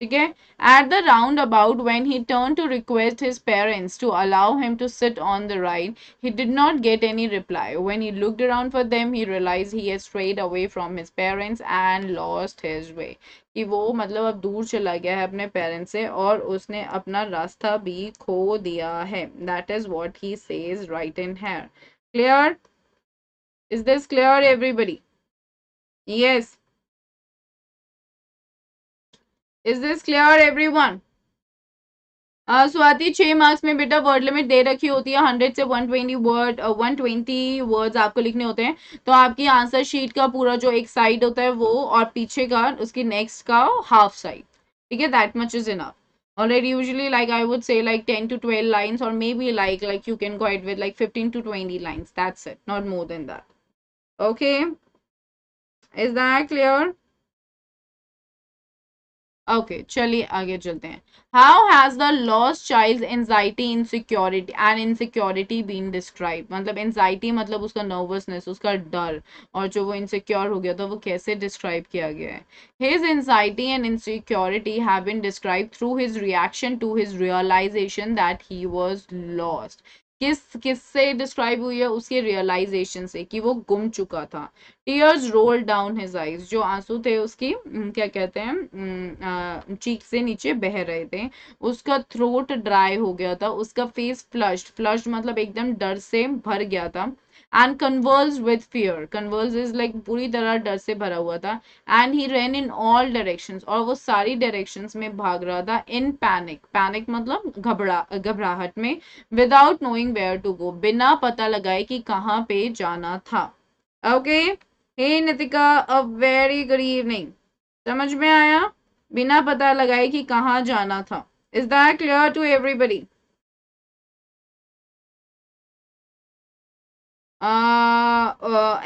ठीक है. At the roundabout when he turn to request his parents to allow him to sit on the ride, he did not get any reply. When he looked around for them, he realized he had strayed away from his parents and lost his way. कि वो मतलब अब दूर चला गया है अपने parents से और उसने अपना रास्ता भी खो दिया है. That is what he says right in here. Clear? Is this clear, everybody? Yes. Is this clear, everyone? Swati, 6 marks में बेटा वर्ड लिमिट दे रखी होती है 100 से 120 वर्ड, 120 वर्ड्स आपको लिखने होते हैं. तो आपकी आंसर शीट का पूरा जो एक साइड होता है वो, और पीछे का उसकी नेक्स्ट का हाफ साइड. ठीक है, that much is enough. Already usually like I would say like 10 to 12 lines, or maybe like you can go ahead with like 15 to 20 lines. That's it, not more than that. Okay, is that clear? Okay, चलिए आगे चलते हैं. How has the lost child anxiety insecurity and insecurity been describe? मतलब anxiety मतलब उसका nervousness, उसका डर, और जो वो इनसिक्योर हो गया था वो कैसे डिस्क्राइब किया गया है? His anxiety and insecurity have been describe through his reaction to his realisation that he was lost. किससे डिस्क्राइब हुई है? उसके रियलाइजेशन से कि वो गुम चुका था. Tears roll down his eyes, जो आंसू थे उसकी क्या कहते हैं चीक से नीचे बह रहे थे. उसका थ्रोट ड्राई हो गया था. उसका फेस फ्लश्ड, फ्लश्ड मतलब एकदम डर से भर गया था. And converse with fear, converse is like पूरी तरह डर से भरा हुआ था. And he run in all directions, और वो सारी डायरेक्शंस में भाग रहा था. इन पैनिक, पैनिक मतलब घबराहट में. Without knowing where to go, बिना पता लगाए कि कहाँ पे जाना था. Okay. Hey Nitika, a very good evening. समझ में आया? बिना पता लगाए कि कहाँ जाना था. Is that clear to everybody?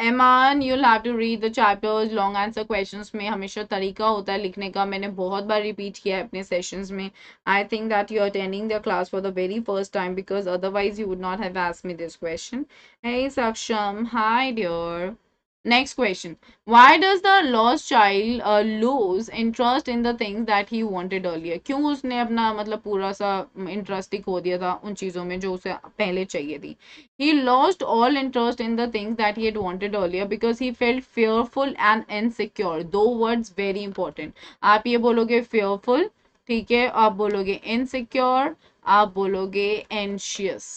Eman, you'll have to read the chapters. Long answer questions में हमेशा तरीका होता है लिखने का. मैंने बहुत बार रिपीट किया है अपने सेशंस में. I think that you are attending the class for the very first time, because otherwise you would not have asked me this question. Hey Saksham, hi dear. Next question. Why does the lost child lose interest in the things that he wanted earlier? क्यों उसने अपना मतलब पूरा सा interest ही खो दिया था उन चीजों में जो उसे पहले चाहिए थी? He lost all interest in the things that he had wanted earlier because he felt fearful and insecure. दो words very important. आप ये बोलोगे fearful, ठीक है, आप बोलोगे insecure, आप बोलोगे anxious.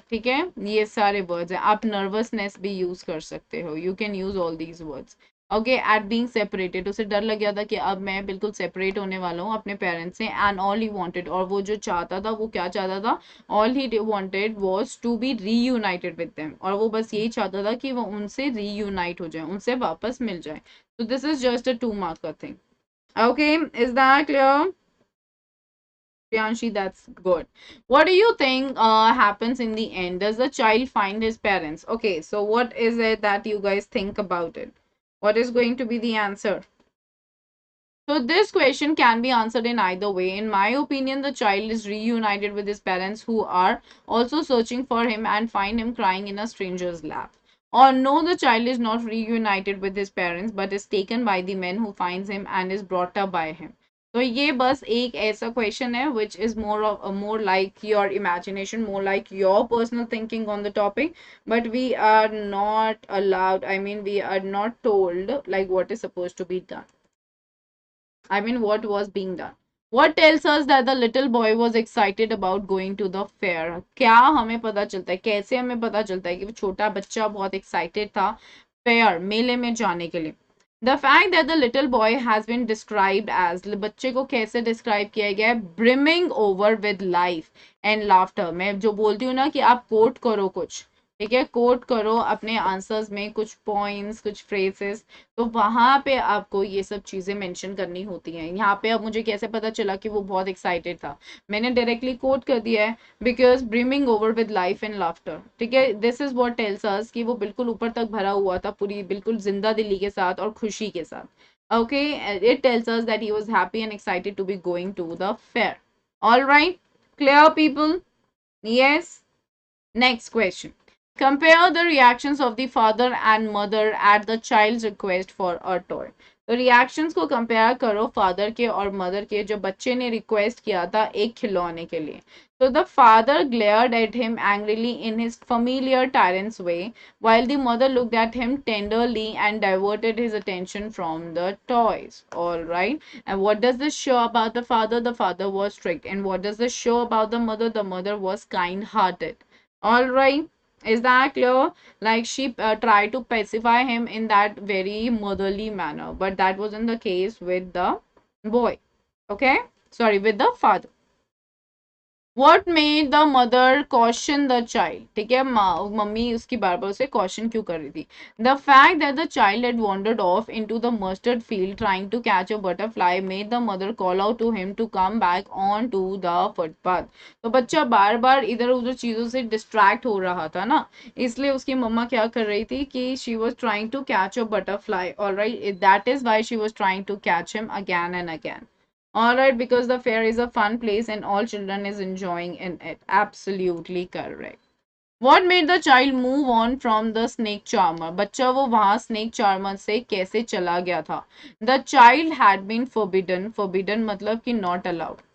ठीक है, ये सारे वर्ड्स हैं. आप नर्वसनेस भी यूज कर सकते हो. You can use all these words. Okay, eight being separated, उसे डर लग गया था कि अब मैं बिल्कुल सेपरेट होने वाला हूँ अपने पेरेंट्स से. एंड ऑल ही वांटेड, और वो जो चाहता था वो क्या चाहता था? All he wanted was to be reunited with them, और वो बस यही चाहता था कि वो उनसे रीयूनाइट हो जाए, उनसे वापस मिल जाए. तो this is just a 2 mark का thing. Okay, is that clear? Priyanshi, that's good. What do you think happens in the end? Does the child find his parents? Okay, so what is it that you guys think about it? What is going to be the answer? So this question can be answered in either way. In my opinion, the child is reunited with his parents who are also searching for him and find him crying in a stranger's lap. Or no, the child is not reunited with his parents but is taken by the man who finds him and is brought up by him. तो ये बस एक ऐसा question है which is more like your imagination, more like your personal thinking on the topic, but we are not allowed, I mean we are not told like what is supposed to be done. I mean, what was being done. What tells us that the little boy was excited about going to the fair? क्या हमें पता चलता है, कैसे हमें पता चलता है कि वो छोटा बच्चा बहुत excited था fair मेले में जाने के लिए? The fact that the little boy has been described as, बच्चे को कैसे describe किया गया है? Brimming over with life and laughter. मैं जो बोलती हूँ ना कि आप कोट करो कुछ, ठीक है, कोट करो अपने आंसर्स में कुछ पॉइंट्स, कुछ फ्रेजेस, तो वहां पे आपको ये सब चीजें मेंशन करनी होती हैं. यहाँ पे अब मुझे कैसे पता चला कि वो बहुत एक्साइटेड था? मैंने डायरेक्टली कोट कर दिया है, because brimming over with life and laughter. ठीक है, this is what tells us कि वो बिल्कुल ऊपर तक भरा हुआ था, पूरी बिल्कुल जिंदा दिली के साथ और खुशी के साथ. Okay, it tells us that he was happy and excited to be going to the fair. Alright, clear people? Yes. Next question. Compare the reactions of the father and mother at the child's request for a toy. तो reactions को compare करो father के और mother के जो बच्चे ने request किया था एक खिलौने के लिए. So the father glared at him angrily in his familiar tyrant's way, while the mother looked at him tenderly and diverted his attention from the toys. All right. And what does this show about the father? The father was strict. And what does this show about the mother? The mother was kind-hearted. All right, is that clear? Like she tried to pacify him in that very motherly manner, but that wasn't the case with the boy. Okay, sorry, with the father. What made the mother caution the child? ठीक है, mummy उसकी बार बार उसे caution क्यों कर रही थी? The fact that the child had wandered off into the mustard field trying to catch a butterfly made the mother call out to him to come back onto the footpath. तो बच्चा बार बार इधर उधर चीजों से distract हो रहा था ना, इसलिए उसकी मम्मा क्या कर रही थी कि she was trying to catch a butterfly. Alright, that is why she was trying to catch him again and again. Alright, because the fair is a fun place and all children is enjoying in it. Absolutely correct. What made the child move on from the snake charmer? बच्चा वो वहाँ snake charmer से कैसे चला गया था? The child had been forbidden. Forbidden मतलब कि not allowed.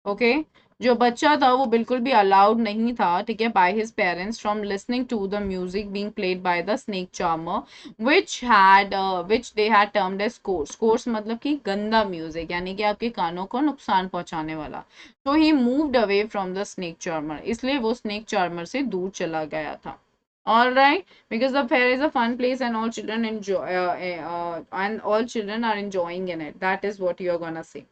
ओके, जो बच्चा था वो बिल्कुल भी अलाउड नहीं था, ठीक है, by his parents from listening to the music being played by the snake charmer which they had termed as coarse. Coarse मतलब कि गंदा म्यूजिक, यानी कि आपके कानों को नुकसान पहुंचाने वाला. तो he moved away from the snake charmer, इसलिए वो स्नेक चार्मर से दूर चला गया था. All right, because the fair is a fun place and all children are enjoying in it. That is what you are gonna say.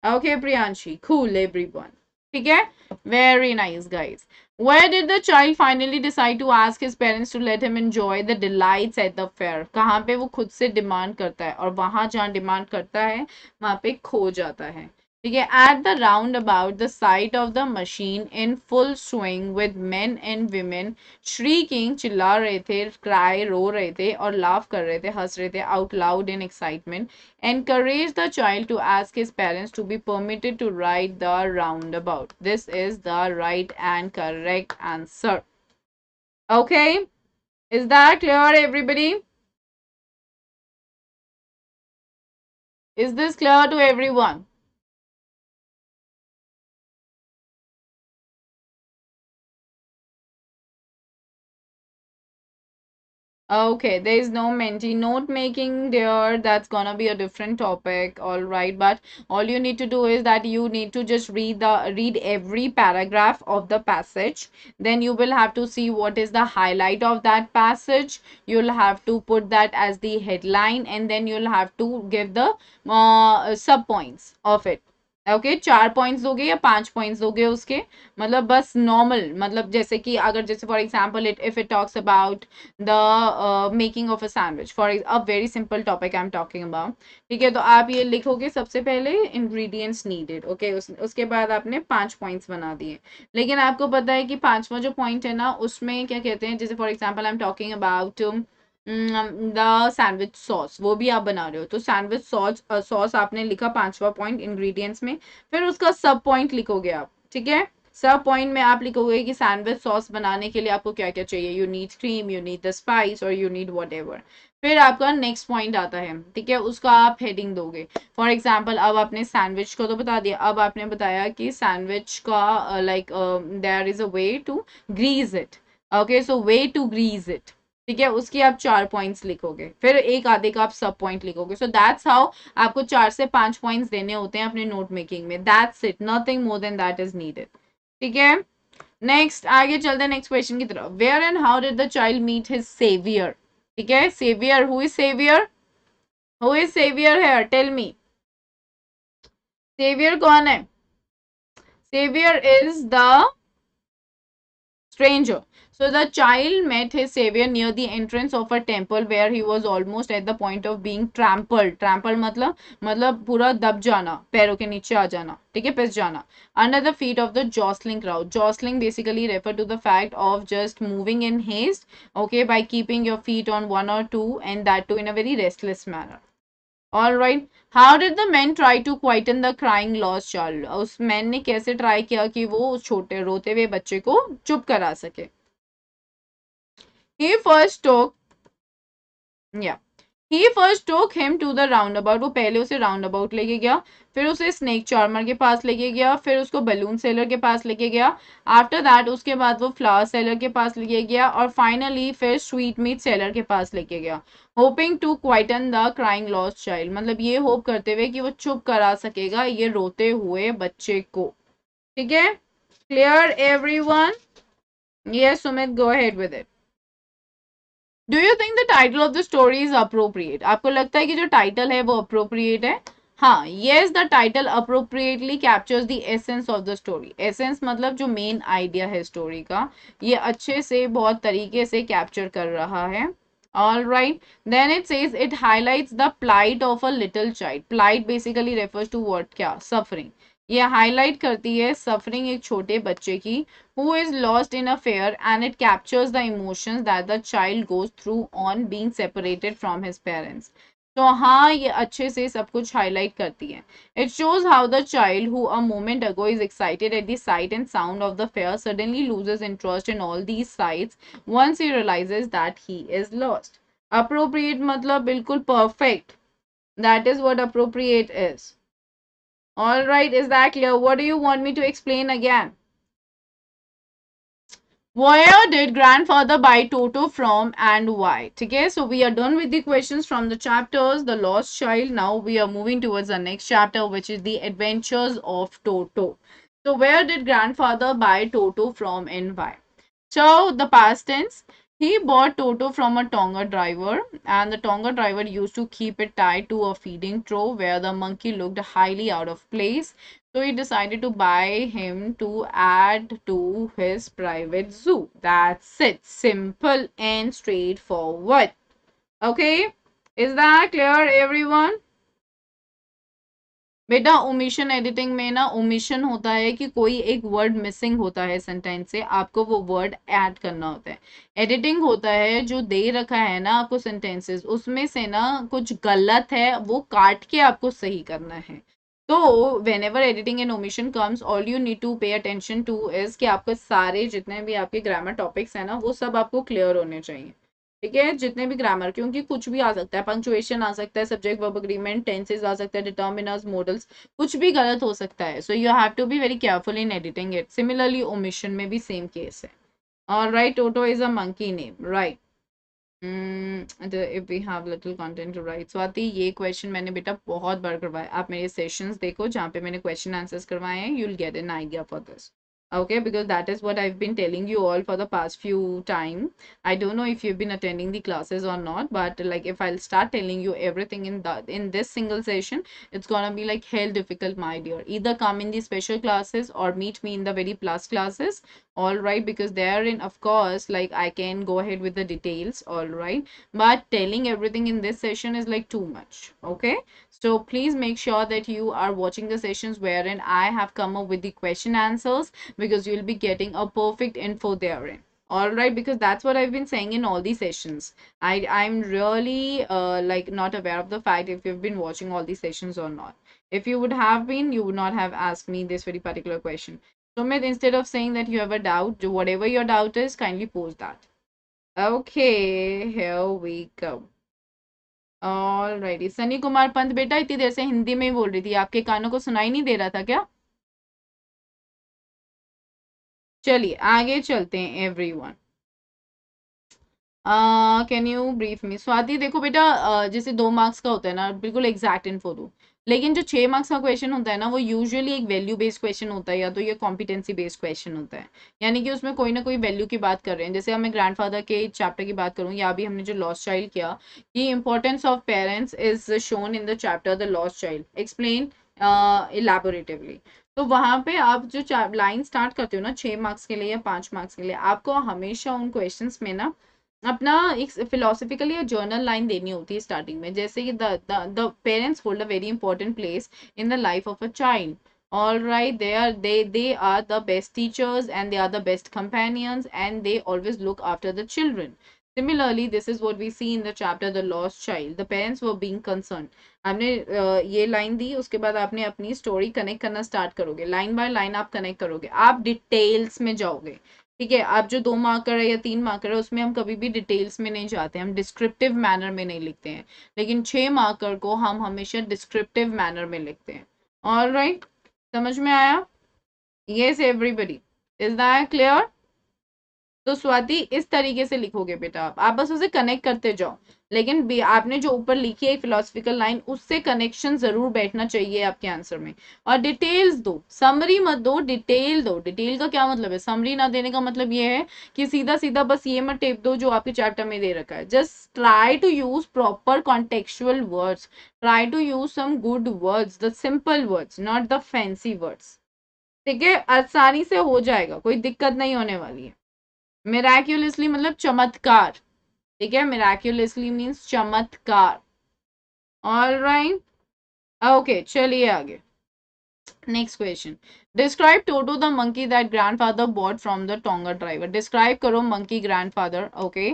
Okay, Priyanshi. Cool, everyone. Okay? Very nice, guys. Where did the child finally decide to ask his parents to let him enjoy the delights at the fair? कहाँ पे वो खुद से demand करता है और वहाँ जहाँ डिमांड करता है वहाँ पे खो जाता है. ठीक है, at the roundabout, the sight of the machine in full swing with men and women shrieking, चिल्ला रहे थे, cry, रो रहे थे और laugh कर रहे थे, हंस रहे थे out loud in excitement, encourage the child to ask his parents to be permitted to ride the roundabout. This is the right and correct answer. Okay. Is that clear, everybody? Is this clear to everyone? Okay, there is no mentee note making there. That's gonna be a different topic, all right. But all you need to do is that you need to just read every paragraph of the passage. Then you will have to see what is the highlight of that passage. You'll have to put that as the headline, and then you'll have to give the sub points of it. Okay 4 points दोगे या 5 points दोगे उसके मतलब बस normal मतलब जैसे कि अगर जैसे for example if it talks about the making of a sandwich for a very simple topic I am talking about ठीक है तो आप ये लिखोगे सबसे पहले इंग्रेडिएंट्स नीडेड ओके उसके बाद आपने 5 पॉइंट्स बना दिए लेकिन आपको पता है कि पांचवा जो पॉइंट है ना उसमें क्या कहते हैं जैसे for example I am talking about the sandwich sauce वो भी आप बना रहे हो तो सैंडविच सॉस आपने लिखा पांचवा पॉइंट इंग्रेडिएंट्स में फिर उसका सब पॉइंट लिखोगे आप ठीक है सब पॉइंट में आप लिखोगे कि सैंडविच सॉस बनाने के लिए आपको क्या क्या चाहिए you need cream you need the spice और यू नीड वट एवर फिर आपका नेक्स्ट पॉइंट आता है ठीक है उसका आप हेडिंग दोगे फॉर एग्जाम्पल अब आपने सैंडविच को तो बता दिया अब आपने बताया कि सैंडविच का like there is a way to grease it okay so way to grease it ठीक है उसकी आप 4 पॉइंट्स लिखोगे फिर एक आधे का आप सब पॉइंट लिखोगे सो दैट्स हाउ आपको 4 से 5 पॉइंट्स देने होते हैं अपने नोट मेकिंग में that's it nothing more than that is needed ठीक है नेक्स्ट आगे चलते हैं नेक्स्ट क्वेश्चन की तरफ where and how did the child meet his saviour ठीक है सेवियर हु इज सेवियर है टेल मी सेवियर कौन है saviour is the stranger. So the child met his savior near the entrance of a temple where he was almost at the point of being trampled. Trampled मतलब पूरा दब जाना पैरों के नीचे आ जाना ठीक है पिस जाना under the feet of the jostling crowd. Jostling basically refer to the fact of just moving in haste okay by keeping your feet on one or two and that too in a very restless manner. All right. How did the men try to quieten the crying lost child? उस man ने कैसे try किया कि वो छोटे रोते हुए बच्चे को चुप करा सके He first took yeah he first took him to the roundabout वो पहले उसे roundabout लेके गया फिर उसे स्नेक चार्मर के पास लेके गया फिर उसको बलून सेलर के पास लेके गया आफ्टर दैट उसके बाद वो फ्लावर सेलर के पास लेके गया और फाइनली फिर स्वीट मीट सेलर के पास लेके गया hoping to quieten the crying lost child मतलब ये होप करते हुए कि वो चुप करा सकेगा ये रोते हुए बच्चे को ठीक है clear everyone yes Sumit go ahead with it do you think the title of the story is appropriate आपको लगता है कि जो टाइटल है वो अप्रोप्रिएट है हाँ yes the title appropriately captures the essence of the story essence मतलब जो मेन आइडिया है स्टोरी का ये अच्छे से बहुत तरीके से कैप्चर कर रहा है all right then it says it highlights the plight of a little child plight basically refers to what क्या suffering ये हाईलाइट करती है सफरिंग एक छोटे बच्चे की who is lost in a fear and it captures the emotions that the child goes through on being separated from his parents तो हाँ ये अच्छे से सब कुछ हाईलाइट करती है it shows how the child who a moment ago is excited at the sight and sound of the fair suddenly loses interest in all these sights once he realizes that he is lost appropriate मतलब बिल्कुल perfect that is what appropriate is all right is that clear what do you want me to explain again Where did grandfather buy Toto from and why? Okay, so we are done with the questions from the chapters, The Lost Child. Now we are moving towards the next chapter, which is The Adventures of Toto. So where did grandfather buy Toto from and why? So the past tense, he bought Toto from a Tonga driver and the Tonga driver used to keep it tied to a feeding trough where the monkey looked highly out of place. So he decided to buy him to add to his private zoo. That's it. Simple and straightforward. Okay? Is that clear everyone? बेटा omission editing में ना omission होता है कि कोई एक word missing होता है सेंटेंस से आपको वो वर्ड ऐड करना होता है एडिटिंग होता है जो दे रखा है ना आपको सेंटेंसेस उसमें से ना कुछ गलत है वो काट के आपको सही करना है तो whenever editing and omission comes all you need to pay attention to is कि आपके सारे जितने भी आपके ग्रामर टॉपिक्स है ना वो सब आपको क्लियर होने चाहिए ठीक है, जितने भी ग्रामर, क्योंकि कुछ भी आ सकता है, पंक्चुएशन आ सकता है, सब्जेक्ट वर्ब एग्रीमेंट, टेंसेस आ सकता है, डिटर्मिनर्स, मॉडल्स, कुछ भी गलत हो सकता है. So you have to be very careful in editing it. Similarly omission में भी सेम केस है. Alright, Toto is a monkey name, right. If we have little content to write. Swati, ये क्वेश्चन मैंने बेटा बहुत बार करवाया. आप मेरे सेशंस देखो जहाँ पे मैंने क्वेश्चन आंसर्स करवाए हैं. You will get an idea for this. Okay, because that is what I've been telling you all for the past few time. I don't know if you've been attending the classes or not, but like if I'll start telling you everything in this single session, it's gonna be like hell difficult, my dear. Either come in the special classes or meet me in the very plus classes. All right, because therein, of course, like I can go ahead with the details. All right, but telling everything in this session is like too much. Okay, so please make sure that you are watching the sessions wherein I have come up with the question answers, because you'll be getting a perfect info therein. All right, because that's what I've been saying in all these sessions. I'm really like not aware of the fact if you've been watching all these sessions or not. If you would have been, you would not have asked me this very particular question. So instead of saying that you have a doubt, whatever your doubt is, kindly post that. Okay, here we go. Alrighty. Sunny Kumar Pant बेटा इतनी देर से हिंदी में ही बोल रही थी, आपके कानों को सुनाई नहीं दे रहा था क्या? चलिए आगे चलते हैं एवरीवन. कैन यू ब्रीफ मी. स्वाति देखो बेटा, जैसे 2 मार्क्स का होता है ना, बिल्कुल एग्जैक्ट इन्फो दो. लेकिन जो 6 मार्क्स का क्वेश्चन होता है ना, वो यूजुअली एक वैल्यू बेस्ड क्वेश्चन होता है, या तो ये कॉम्पिटेंसी बेस्ड क्वेश्चन होता है. यानी कि उसमें कोई ना कोई वैल्यू की बात कर रहे हैं. जैसे हमें ग्रैंडफादर के चैप्टर की बात करूँ, या अभी हमने जो लॉस्ट चाइल्ड किया, कि importance of parents is shown in the chapter the lost child. Explain elaboratively. तो वहां पे आप जो लाइन स्टार्ट करते हो ना 6 मार्क्स के लिए या 5 मार्क्स के लिए, आपको हमेशा उन क्वेश्चंस में ना अपना एक फिलोसफिकल या जर्नल लाइन देनी होती है स्टार्टिंग में, जैसे कि the parents hold a very important place in the life of a child. All right, they are the best teachers, and they are the best companions, and they always look after the children. Similarly, this is what we see in the chapter The Lost Child. The parents were being concerned. आपने ये line दी, उसके बाद आपने अपनी story connect करना start करोगे, line by line आप connect करोगे, आप डिटेल्स में जाओगे. ठीक है, आप जो 2 मार्कर है या 3 मार्कर है, उसमें हम कभी भी डिटेल्स में नहीं जाते, हम डिस्क्रिप्टिव मैनर में नहीं लिखते हैं. लेकिन 6 मार्कर को हम हमेशा डिस्क्रिप्टिव मैनर में लिखते हैं. ऑल राइट, समझ में आया? Yes everybody, is that clear? तो स्वाति इस तरीके से लिखोगे बेटा, आप बस उसे कनेक्ट करते जाओ. लेकिन आपने जो ऊपर लिखी है फिलोसफिकल लाइन, उससे कनेक्शन जरूर बैठना चाहिए आपके आंसर में. और डिटेल्स दो, समरी मत दो, डिटेल दो. डिटेल का क्या मतलब है? समरी ना देने का मतलब ये है कि सीधा सीधा बस ये मत टेप दो जो आपके चैप्टर में दे रखा है. Just try to use proper contextual words, try to use some good words, the simple words, not the fancy words. ठीक है, आसानी से हो जाएगा, कोई दिक्कत नहीं होने वाली है. मिराक्युलसली मतलब चमत्कार. ठीक है, मिराक्युलसली मीन्स चमत्कार. ऑल राइट, ओके चलिए आगे. Next question. Describe Toto the monkey that grandfather bought from the tonga driver. Describe करो मंकी ग्रैंडफादर. ओके,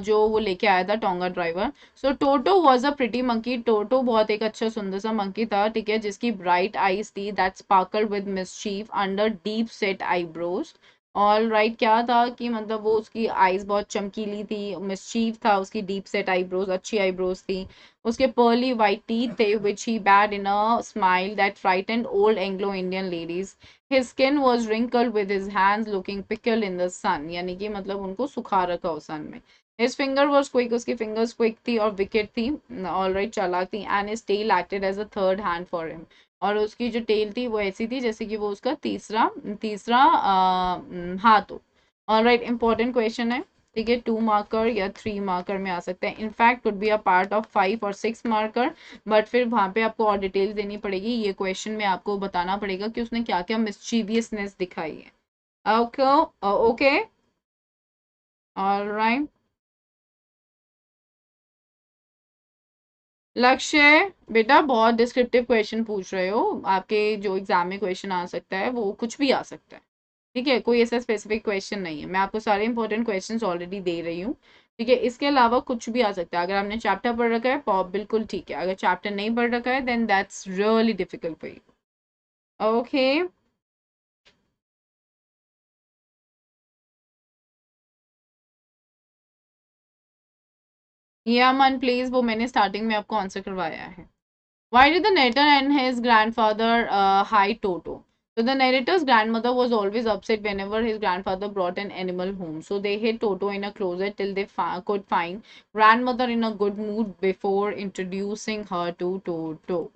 जो वो लेके आया था tonga driver. So Toto was a pretty monkey. Toto बहुत एक अच्छा सुंदर सा मंकी था. ठीक है, जिसकी ब्राइट आईज थी that sparkle with mischief under deep set eyebrows. All right, क्या था कि मतलब वो उसकी आईज बहुत चमकीली थी, मिसचीफ था उसकी, डीप सेट आईब्रोज, अच्छी आईब्रोज थी. उसके pearly white teeth थे which he bared in a smile that frightened old Anglo-Indian ladies. His skin was wrinkled with his hands looking pickled in the sun. यानी कि मतलब उनको सुखा रखा हो सन में. His finger was quick, उसकी fingers quick थी और wicked थी. All right, चालाक थी. And his tail acted as a third hand for him. और उसकी जो टेल थी वो ऐसी थी जैसे कि वो उसका तीसरा तीसरा हाथ हो. ऑल राइट, इंपॉर्टेंट क्वेश्चन है. ठीक है, 2 मार्कर या 3 मार्कर में आ सकता है. In fact could be a part of 5 और 6 मार्कर. बट फिर वहां पे आपको और डिटेल्स देनी पड़ेगी. ये क्वेश्चन में आपको बताना पड़ेगा कि उसने क्या क्या मिस्चीवियसनेस दिखाई है. Okay okay, all right. लक्ष्य बेटा, बहुत डिस्क्रिप्टिव क्वेश्चन पूछ रहे हो. आपके जो एग्जाम में क्वेश्चन आ सकता है वो कुछ भी आ सकता है. ठीक है, कोई ऐसा स्पेसिफिक क्वेश्चन नहीं है. मैं आपको सारे इंपॉर्टेंट क्वेश्चंस ऑलरेडी दे रही हूँ. ठीक है, इसके अलावा कुछ भी आ सकता है. अगर आपने चैप्टर पढ़ रखा है बिल्कुल ठीक है. अगर चैप्टर नहीं पढ़ रखा है then that's really difficult for you. Okay, या मन प्लीज, वो मैंने स्टार्टिंग में आपको आंसर करवाया है. Why did the narrator and his grandfather hide Toto? So the narrator's grandmother was always upset whenever his grandfather brought an animal home. So they hid Toto in a closet till they could find grandmother in a good mood before introducing her to Toto.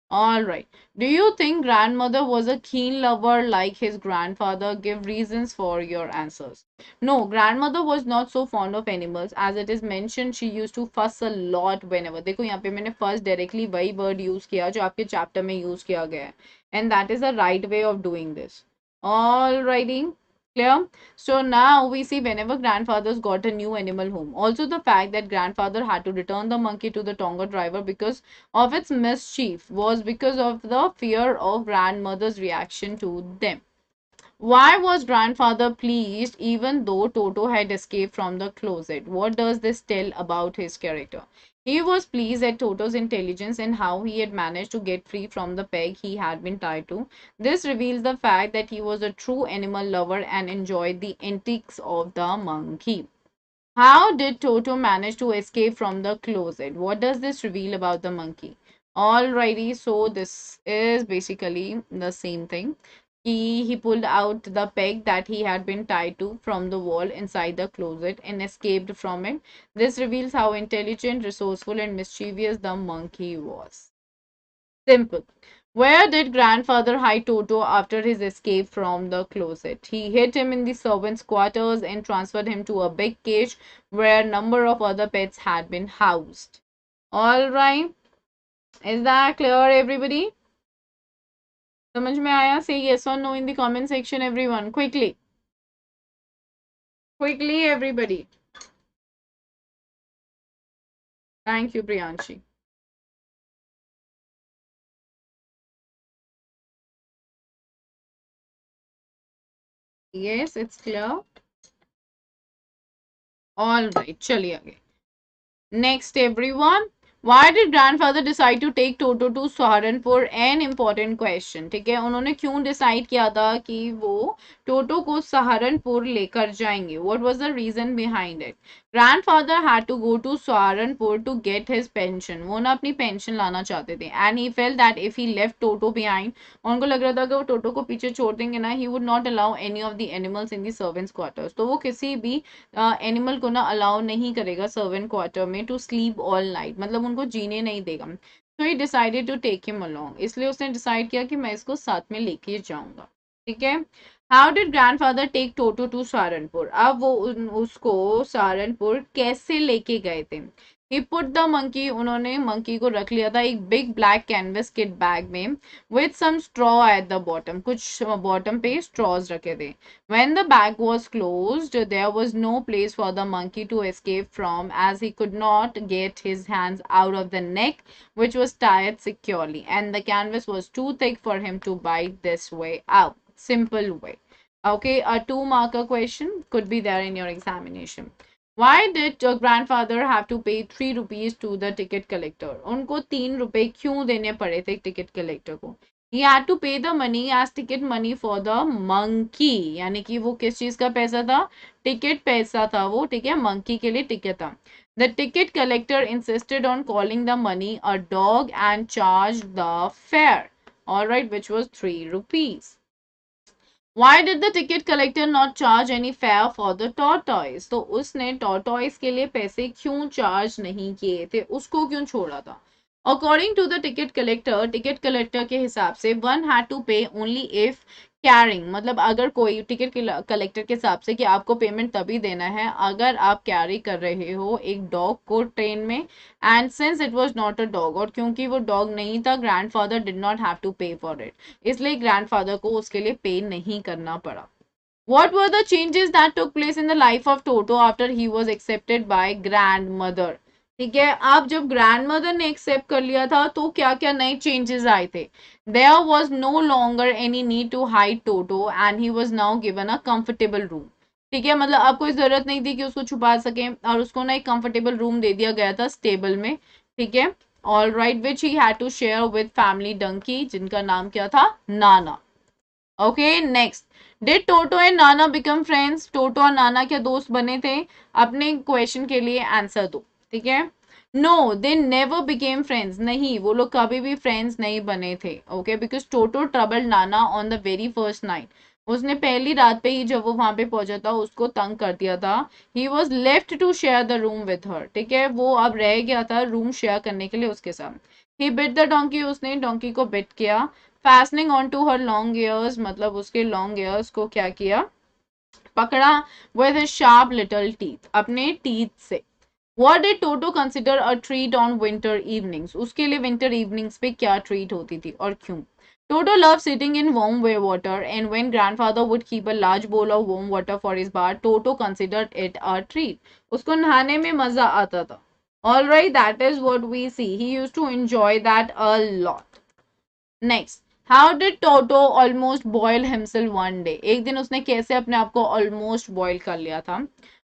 All right. Do you think grandmother was a keen lover like his grandfather? Give reasons for your answers. No, grandmother was not so fond of animals. As it is mentioned, she used to fuss a lot whenever. देखो यहाँ पे मैंने first directly वही word use किया जो आपके chapter में use किया गया है. And that is the right way of doing this. Alrighty. Clear? So now we see whenever grandfathers got a new animal home. Also the fact that grandfather had to return the monkey to the Tonga driver because of its mischief was because of the fear of grandmother's reaction to them. Why was grandfather pleased even though Toto had escaped from the closet? What does this tell about his character? He was pleased at Toto's intelligence and how he had managed to get free from the peg he had been tied to. This reveals the fact that he was a true animal lover and enjoyed the antics of the monkey. How did Toto manage to escape from the closet? What does this reveal about the monkey? Alrighty, so this is basically the same thing. He pulled out the peg that he had been tied to from the wall inside the closet and escaped from it. This reveals how intelligent, resourceful, and mischievous the monkey was. Simple. Where did grandfather hide Toto after his escape from the closet? He hid him in the servants' quarters and transferred him to a big cage where a number of other pets had been housed. Alright. Is that clear, everybody? समझ में आया? Say yes or no in the comment section, everyone. Quickly. Quickly, everybody. Thank you, Priyanshi. Yes, it's clear. Alright, चलिए आगे. Next, everyone. Why did grandfather decide to take Toto to Saharanpur? An important question. ठीक है, उन्होंने क्यों decide किया था कि वो टोटो को सहारनपुर लेकर जाएंगे? What was the reason behind it? Grandfather had to go to Saharanpur to get his pension. वो ना अपनी पेंशन लाना चाहते थे. And he felt that if he left Toto behind, उनको लग रहा था कि वो टोटो को पीछे छोड़ देंगे ना, he would not allow any of the animals in the servants quarters. तो वो किसी भी एनिमल को ना अलाउ नहीं करेगा सर्वेंट क्वार्टर में टू स्लीप ऑल नाइट, मतलब उनको जीने नहीं देगा. तो he decided to take him along, इसलिए उसने डिसाइड किया कि मैं इसको साथ में लेके जाऊंगा. ठीक है. How did grandfather take Toto to Saharanpur? अब वो उसको सहारनपुर कैसे लेके गए थे? He put the monkey, उन्होंने monkey को रख लिया था एक big black canvas kit bag में with some straw at the bottom. कुछ bottom पे straws रखे थे. When the bag was closed, there was no place for the monkey to escape from as he could not get his hands out of the neck, which was tied securely, and the canvas was too thick for him to bite this way out. Simple way. Okay, a 2-marker question could be there in your examination. Why did your grandfather have to pay 3 rupees to the ticket collector? उनको 3 रुपए क्यों देने पड़े थे ticket collector को? He had to pay the money as ticket money for the monkey. यानी कि वो किस चीज का पैसा था? टिकट पैसा था वो. ठीक है, मंकी के लिए टिकट था. The ticket collector insisted on calling the money a dog and charged the fare. Alright, which was 3 rupees. Why did the ticket collector not charge any fare for the tortoise? तो उसने tortoise के लिए पैसे क्यों charge नहीं किए थे? उसको क्यों छोड़ा था? According to the ticket collector के हिसाब से one had to pay only if carrying, मतलब अगर कोई टिकट कलेक्टर के हिसाब से कि आपको पेमेंट तभी देना है अगर आप कैरी कर रहे हो एक डॉग को ट्रेन में. And since it was not a dog, और क्योंकि वो डॉग नहीं था, grandfather did not have to pay for it, इसलिए ग्रैंडफादर को उसके लिए पे नहीं करना पड़ा. What were the changes that took place in the life of Toto after he was accepted by grandmother? ठीक है, अब जब ग्रैंडमदर ने एक्सेप्ट कर लिया था तो क्या क्या नए चेंजेस आए थे? There was no longer any need to hide Toto and he was now given a comfortable room. ठीक है, मतलब अब कोई जरूरत नहीं थी कि उसको छुपा सके और उसको ना एक कंफर्टेबल रूम दे दिया गया था स्टेबल में. ठीक है. All right, which he had to share with family donkey जिनका नाम क्या था? नाना. Okay, next. Did Toto and Nana become friends? Toto और नाना क्या दोस्त बने थे? अपने क्वेश्चन के लिए आंसर दो. ठीक है. No, they never became friends, नहीं वो लोग कभी भी फ्रेंड्स नहीं बने थे, ओके, बिकॉज टोटो ट्रबल नाना on the very first night, उसने पहली रात पे ही जब वो वहां पे पहुंचा था उसको तंग कर दिया था। He was left to share the room with her, ठीक है, वो अब रह गया था रूम शेयर करने के लिए उसके साथ। ही बिट द डोंकी, उसने डोंकी को बिट किया। Fastening on to her long ears, मतलब उसके लॉन्ग ईयर्स को क्या किया, पकड़ा with his sharp little teeth, अपने टीथ से। What did Toto consider a treat on winter evenings? उसके लिए winter evenings पे क्या treat होती थी और क्यों? Toto loved sitting in warm water, and when grandfather would keep a large bowl of warm water for his bath, Toto considered it a treat. उसको नहाने में मजा आता था. Alright, that is what we see. He used to enjoy that a lot. Next, how did Toto almost boil himself one day? एक दिन उसने कैसे अपने आप को almost boil कर लिया था?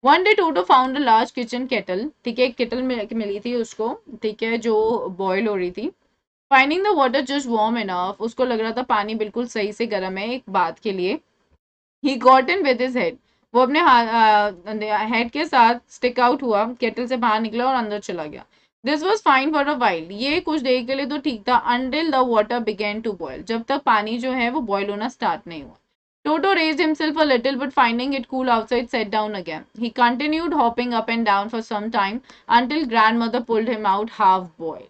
One day Toto found a large kitchen kettle, ठीक है, केटल मिली थी उसको, ठीक है, जो boil हो रही थी. Finding the water just warm enough, उसको लग रहा था पानी बिल्कुल सही से गर्म है एक बात के लिए. He got in with his head, वो अपने हेड के साथ स्टिक आउट हुआ, केटल से बाहर निकला और अंदर चला गया. This was fine for a while, ये कुछ देर के लिए तो ठीक था, until the water began to boil, जब तक पानी जो है वो बॉयल होना स्टार्ट नहीं हुआ. Toto raised himself a little, but finding it cool outside, sat down again. He continued hopping up and down for some time until grandmother pulled him out half boiled.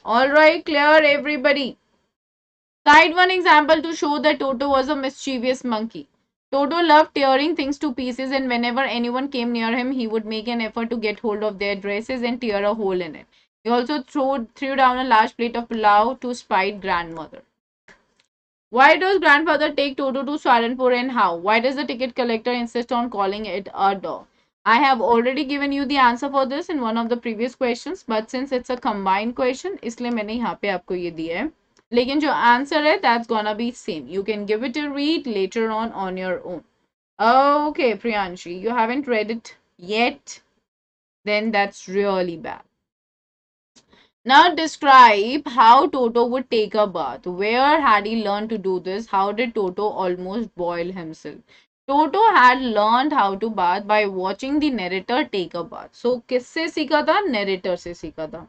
All right, clear everybody. Cite one example to show that Toto was a mischievous monkey. Toto loved tearing things to pieces, and whenever anyone came near him, he would make an effort to get hold of their dresses and tear a hole in it. He also threw down a large plate of pulao to spite grandmother. Why does grandfather take Toto to Saharanpur, and how? Why does the ticket collector insist on calling it a dog? I have already given you the answer for this in one of the previous questions, but since it's a combined question, इसलिए मैंने यहाँ पे आपको ये दिया है. लेकिन जो आंसर है that's gonna be same. You can give it a read later on your own. Okay, Priyanshi, you haven't read it yet? Then that's really bad. Now describe how Toto would take a bath. Where had he learned to do this? How did Toto almost boil himself? Toto had learned how to bath by watching the narrator take a bath. So किससे सीखा था? Narrator से सीखा था.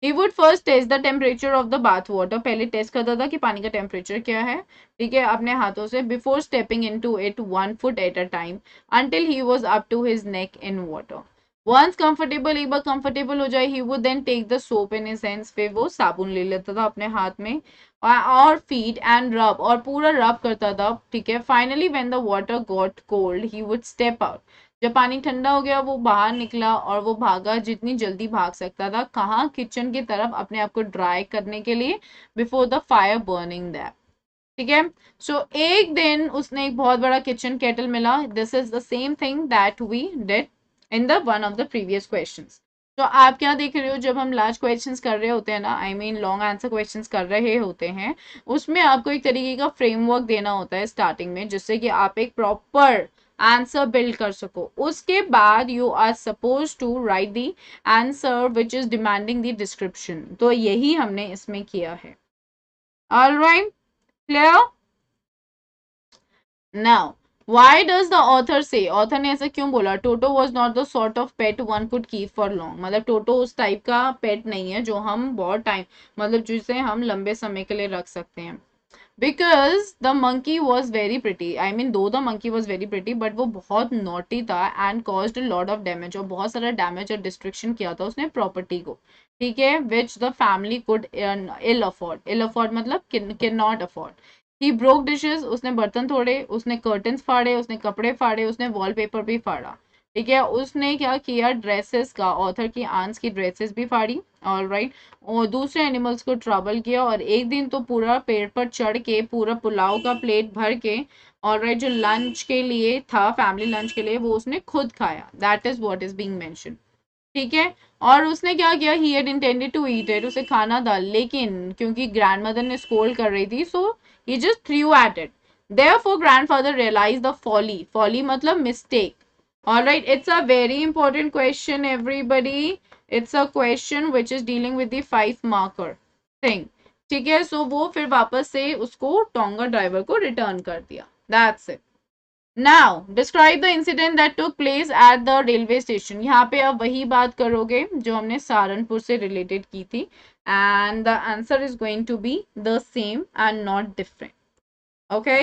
He would first test the temperature of the bath water. पहले test करता था कि पानी का टेम्परेचर क्या है, ठीक है, अपने हाथों से, before stepping into it 1 foot at a time until he was up to his neck in water. Once comfortable, एक बार comfortable हो जाए, he would then take the soap in his hands. फिर वो साबुन ले लेता था अपने हाथ में और feet and rub, और पूरा rub करता था, ठीक है. Finally, when the water got cold, he would step out. जब पानी ठंडा हो गया वो बाहर निकला और वो भागा जितनी जल्दी भाग सकता था, कहाँ, किचन की तरफ, अपने आप को ड्राई करने के लिए, before the fire burning that, ठीक है. सो एक दिन उसने एक बहुत बड़ा किचन केटल मिला. This is the same thing that we did in the one of the previous questions. तो आप क्या देख रहे हो, जब हम लार्ज क्वेश्चंस कर रहे होते हैं ना, I mean long answer questions कर रहे होते हैं, उसमें आपको एक तरीके का फ्रेमवर्क देना होता है स्टार्टिंग में, जिससे कि आप एक प्रॉपर आंसर बिल्ड कर सको. उसके बाद you are suppose to write the answer which is demanding the description. तो यही हमने इसमें किया है. Alright, clear. Now why does the author say, author ने ऐसा क्यों बोला, Toto was not the sort of pet one could keep for long. मतलब टोटो उस टाइप का पेट नहीं है जो हम बहुत टाइम, मतलब जिसे हम लंबे समय के लिए रख सकते हैं. Because the monkey was very pretty. I mean, though the monkey was very pretty, but वो बहुत naughty था and caused a lot of damage. और बहुत सारा damage और destruction किया था उसने property को, ठीक है, which the family could ill afford. Ill afford मतलब cannot afford. He broke dishes, उसने बर्तन तोड़े, उसने curtains फाड़े, उसने कपड़े फाड़े, उसने wallpaper भी फाड़ा, ठीक है. उसने क्या किया, ड्रेसेस का, ऑथर की आंट्स की ड्रेसेस भी फाड़ी, ऑलराइट, और दूसरे एनिमल्स को ट्रबल किया. और एक दिन तो पूरा पेड़ पर चढ़ के पूरा पुलाव का प्लेट भर के, ऑलराइट, जो लंच के लिए था, फैमिली लंच के लिए, वो उसने खुद खाया. That is what is being mention, ठीक है. और उसने क्या किया, he had intended to eat it, उसे खाना था, लेकिन क्योंकि ग्रैंडमदर ने स्कोल्ड कर रही थी, so he just threw at it. Therefore grandfather realise the folly, folly मतलब mistake. Alright, it's a very important question, everybody. It's a question which is dealing with the 5 marker thing. ठीक है, so वो फिर वापस से उसको tonga driver को return कर दिया. That's it. Now describe the incident that took place at the railway station. यहाँ पे आप वही बात करोगे जो हमने सहारनपुर से रिलेटेड की थी, and the answer is going to be the same and not different. Okay,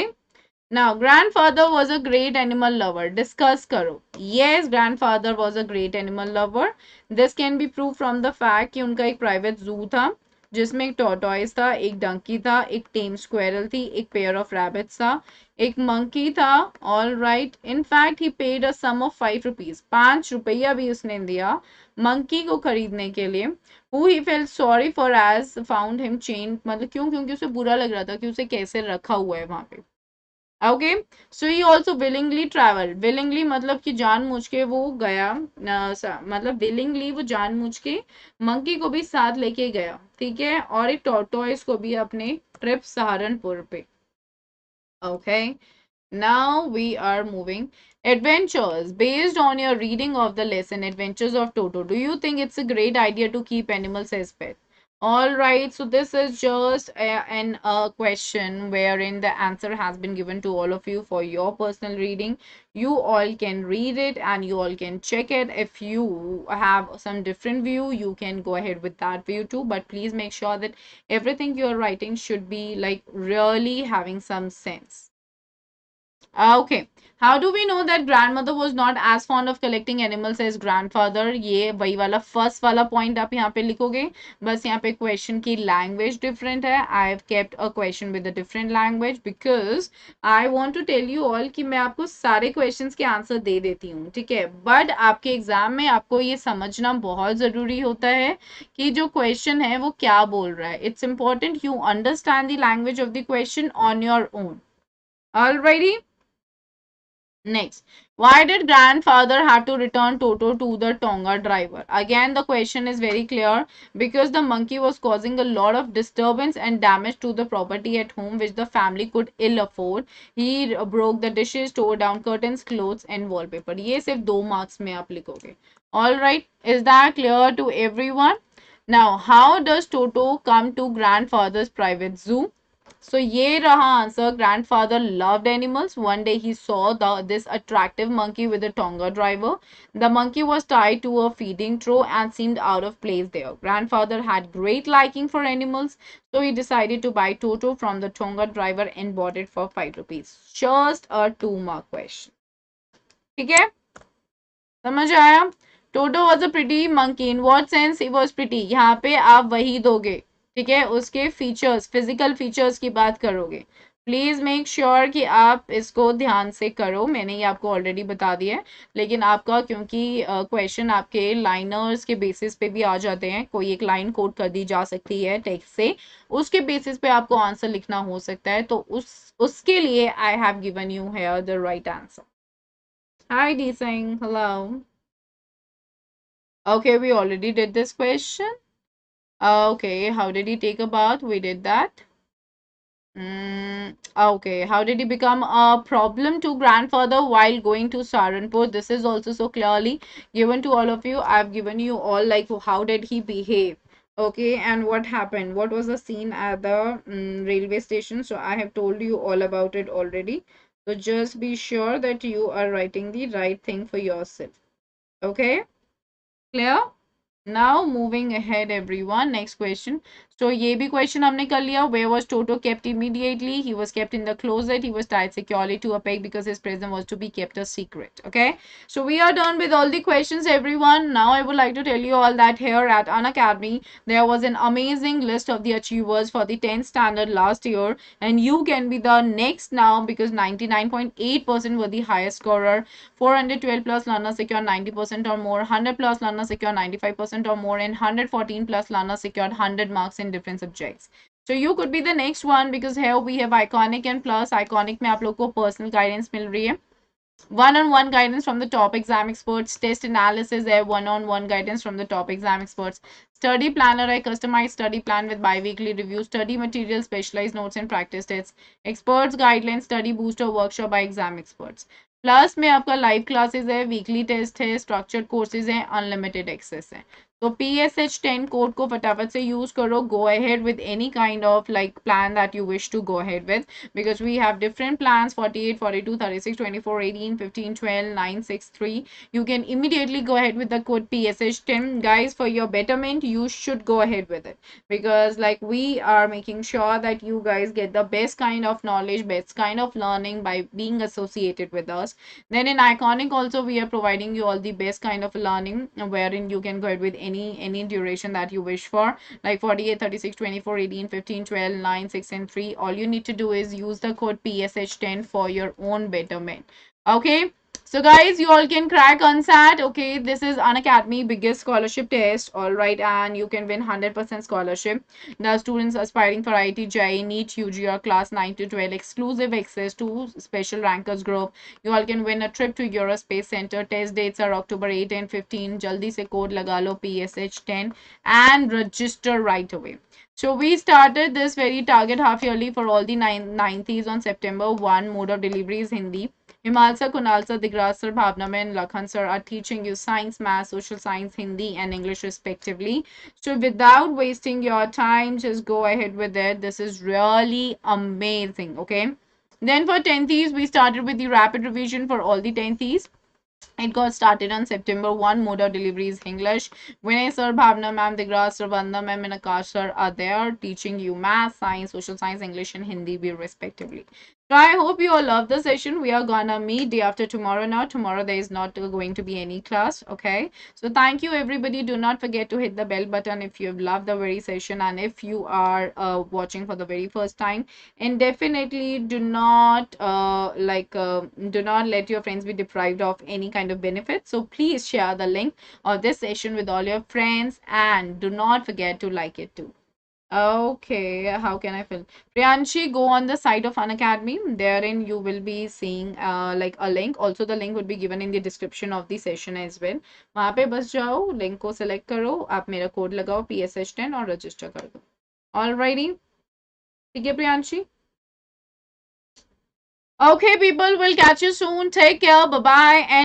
now grandfather was a great animal lover, discuss करो। yes, grandfather was a great animal lover, this can be proved from the fact कि उनका एक private zoo था जिसमें एक tortoise था, एक donkey था, एक tame squirrel थी, एक pair of rabbits था, एक monkey था। all right, in fact he paid a sum of 5 rupees, 5 रुपया भी उसने दिया monkey को खरीदने के लिए। who he felt sorry for as found him chained, मतलब क्यों, क्योंकि उसे बुरा लग रहा था कि उसे कैसे रखा हुआ है वहां पे। Okay, so he also willingly travel, willingly मतलब कि जानबूझ के वो गया, मतलब विलिंगली वो जानबूझ के मंकी को भी साथ लेके गया, ठीक है, और एक टॉर्टोइस को भी अपने ट्रिप सहारनपुर पे। Okay, now we are moving. Adventures. Based on your reading of the lesson Adventures of Toto, do you think it's a great idea to keep animals as pets? All right, so this is just a question wherein the answer has been given to all of you for your personal reading. You all can read it and you all can check it. If you have some different view, you can go ahead with that view too. But please make sure that everything you are writing should be like really having some sense. Okay. How do we know that grandmother was not as fond of collecting animals as grandfather? ये वही वाला first वाला point आप यहाँ पे लिखोगे। बस यहाँ पे क्वेश्चन की लैंग्वेज डिफरेंट है। I have kept a question with a different language because I want to tell you all कि मैं आपको सारे क्वेश्चंस के आंसर दे देती हूँ, ठीक है, बट आपके एग्जाम में आपको ये समझना बहुत जरूरी होता है कि जो क्वेश्चन है वो क्या बोल रहा है। It's important you understand the language of the question on your own. Alrighty, next, why did grandfather have to return Toto to the Tonga driver? Again, the question is very clear because the monkey was causing a lot of disturbance and damage to the property at home, which the family could ill afford. He broke the dishes, tore down curtains, clothes, and wallpaper. ये सिर्फ 2 marks में आप लिखोगे. All right, is that clear to everyone? Now, how does Toto come to grandfather's private zoo? So ye raha answer. Grandfather loved animals. One day he saw this attractive monkey with a Tonga driver. The monkey was tied to a feeding trough and seemed out of place there. Grandfather had great liking for animals, so he decided to buy Toto from the Tonga driver and bought it for 5 rupees. Just a 2-mark question. ठीक है, समझ आया? Toto was a pretty monkey, in what sense he was pretty, यहाँ पे आप वही दोगे, ठीक है, उसके फीचर्स, फिजिकल फीचर्स की बात करोगे। प्लीज मेक श्योर कि आप इसको ध्यान से करो, मैंने ये आपको ऑलरेडी बता दिया है, लेकिन आपका क्योंकि क्वेश्चन आपके लाइनर्स के बेसिस पे भी आ जाते हैं, कोई एक लाइन कोड कर दी जा सकती है टेक्स्ट से, उसके बेसिस पे आपको आंसर लिखना हो सकता है, तो उसके लिए I have given you here the right answer. Hi D Singh, hello. Okay, we already did this question. Okay, how did he take a bath? We did that. Okay, how did he become a problem to grandfather while going to Saharanpur? This is also so clearly given to all of you. I've given you all like how did he behave? Okay, and what happened? What was the scene at the railway station? So I have told you all about it already. So just be sure that you are writing the right thing for yourself. Okay, clear? Now moving ahead everyone, next question. So ये भी question हमने कर लिया. Where was Toto kept immediately? He was kept in the closet. He was tied securely to a peg because his presence was to be kept a secret. Okay. So we are done with all the questions everyone. Now I would like to tell you all that here at Unacademy there was an amazing list of the achievers for the 10th standard last year, and you can be the next now because 99.8% were the highest scorer. 412 plus learners secured 90% or more, 100 plus learners secured 95% or more, and 114 plus learners secured 100 marks in different subjects. So you could be the next one because here we have iconic and plus iconic में आप लोग को personal guidance मिल रही है, one-on-one guidance from the top exam experts, test analysis है, one-on-one guidance from the top exam experts, study planner है, customized study plan with bi-weekly review, study material, specialized notes and practice tests, experts guidelines, study booster workshop by exam experts. Plus में आपका live classes है, weekly test है, structured courses है, unlimited access है. तो PSH10 code को फटाफट से यूज करो. Go ahead with any kind of like plan that you wish to go ahead with, because we have different plans: 48, 42, 36, 24, 18, 15, 12, 9, 6, 3. You can immediately go ahead with the code PSH10. Guys, for your betterment, you should go ahead with it, because like we are making sure that you guys get the best kind of knowledge, best kind of learning by being associated with us. Then in Iconic also we are providing you all the best kind of learning, wherein you can go ahead with any duration that you wish for, like 48, 36, 24, 18, 15, 12, 9, 6 and 3. All you need to do is use the code PSH10 for your own betterment. Okay, so guys, you all can crack UNSAT. Okay, this is Unacademy biggest scholarship test. All right, and you can win 100% scholarship. The students aspiring for IIT, JEE, NEET, UG or class 9 to 12, exclusive access to special rankers group. You all can win a trip to Eurospace Center. Test dates are October 8 and 15. Jaldi se code laga lo PSH10 and register right away. So we started this very target half yearly for all the 90s on September 1. Mode of delivery is Hindi. Himalsa, Kunalsa, Digras sir, Bhavna and Lakhan sir are teaching you science, math, social science, Hindi and English respectively. So without wasting your time, just go ahead with it. This is really amazing. Okay. Then for 10th, we started with the rapid revision for all the 10th. It got started on September 1. Mode of delivery is English. Vinay sir, Bhavna ma'am, Digras sir, Vandana ma'am, and Akash sir are there teaching you math, science, social science, English, and Hindi respectively. So I hope you all love the session. We are gonna meet day after tomorrow now. Tomorrow there is not going to be any class. Okay. So thank you everybody. Do not forget to hit the bell button if you have loved the very session, and if you are watching for the very first time. And definitely do not let your friends be deprived of any kind of benefit. So please share the link of this session with all your friends, and do not forget to like it too. Okay, how can I fill? Priyanshi, go on the site of Unacademy. Therein you will be seeing like a link. Also the link would be given in the description of the session as well. वहाँ पे बस जाओ, link को select करो, आप मेरा code लगाओ PSH10 और register कर दो. Alrighty, ठीक है Priyanshi? Okay, people, we'll catch you soon. Take care. Bye bye. And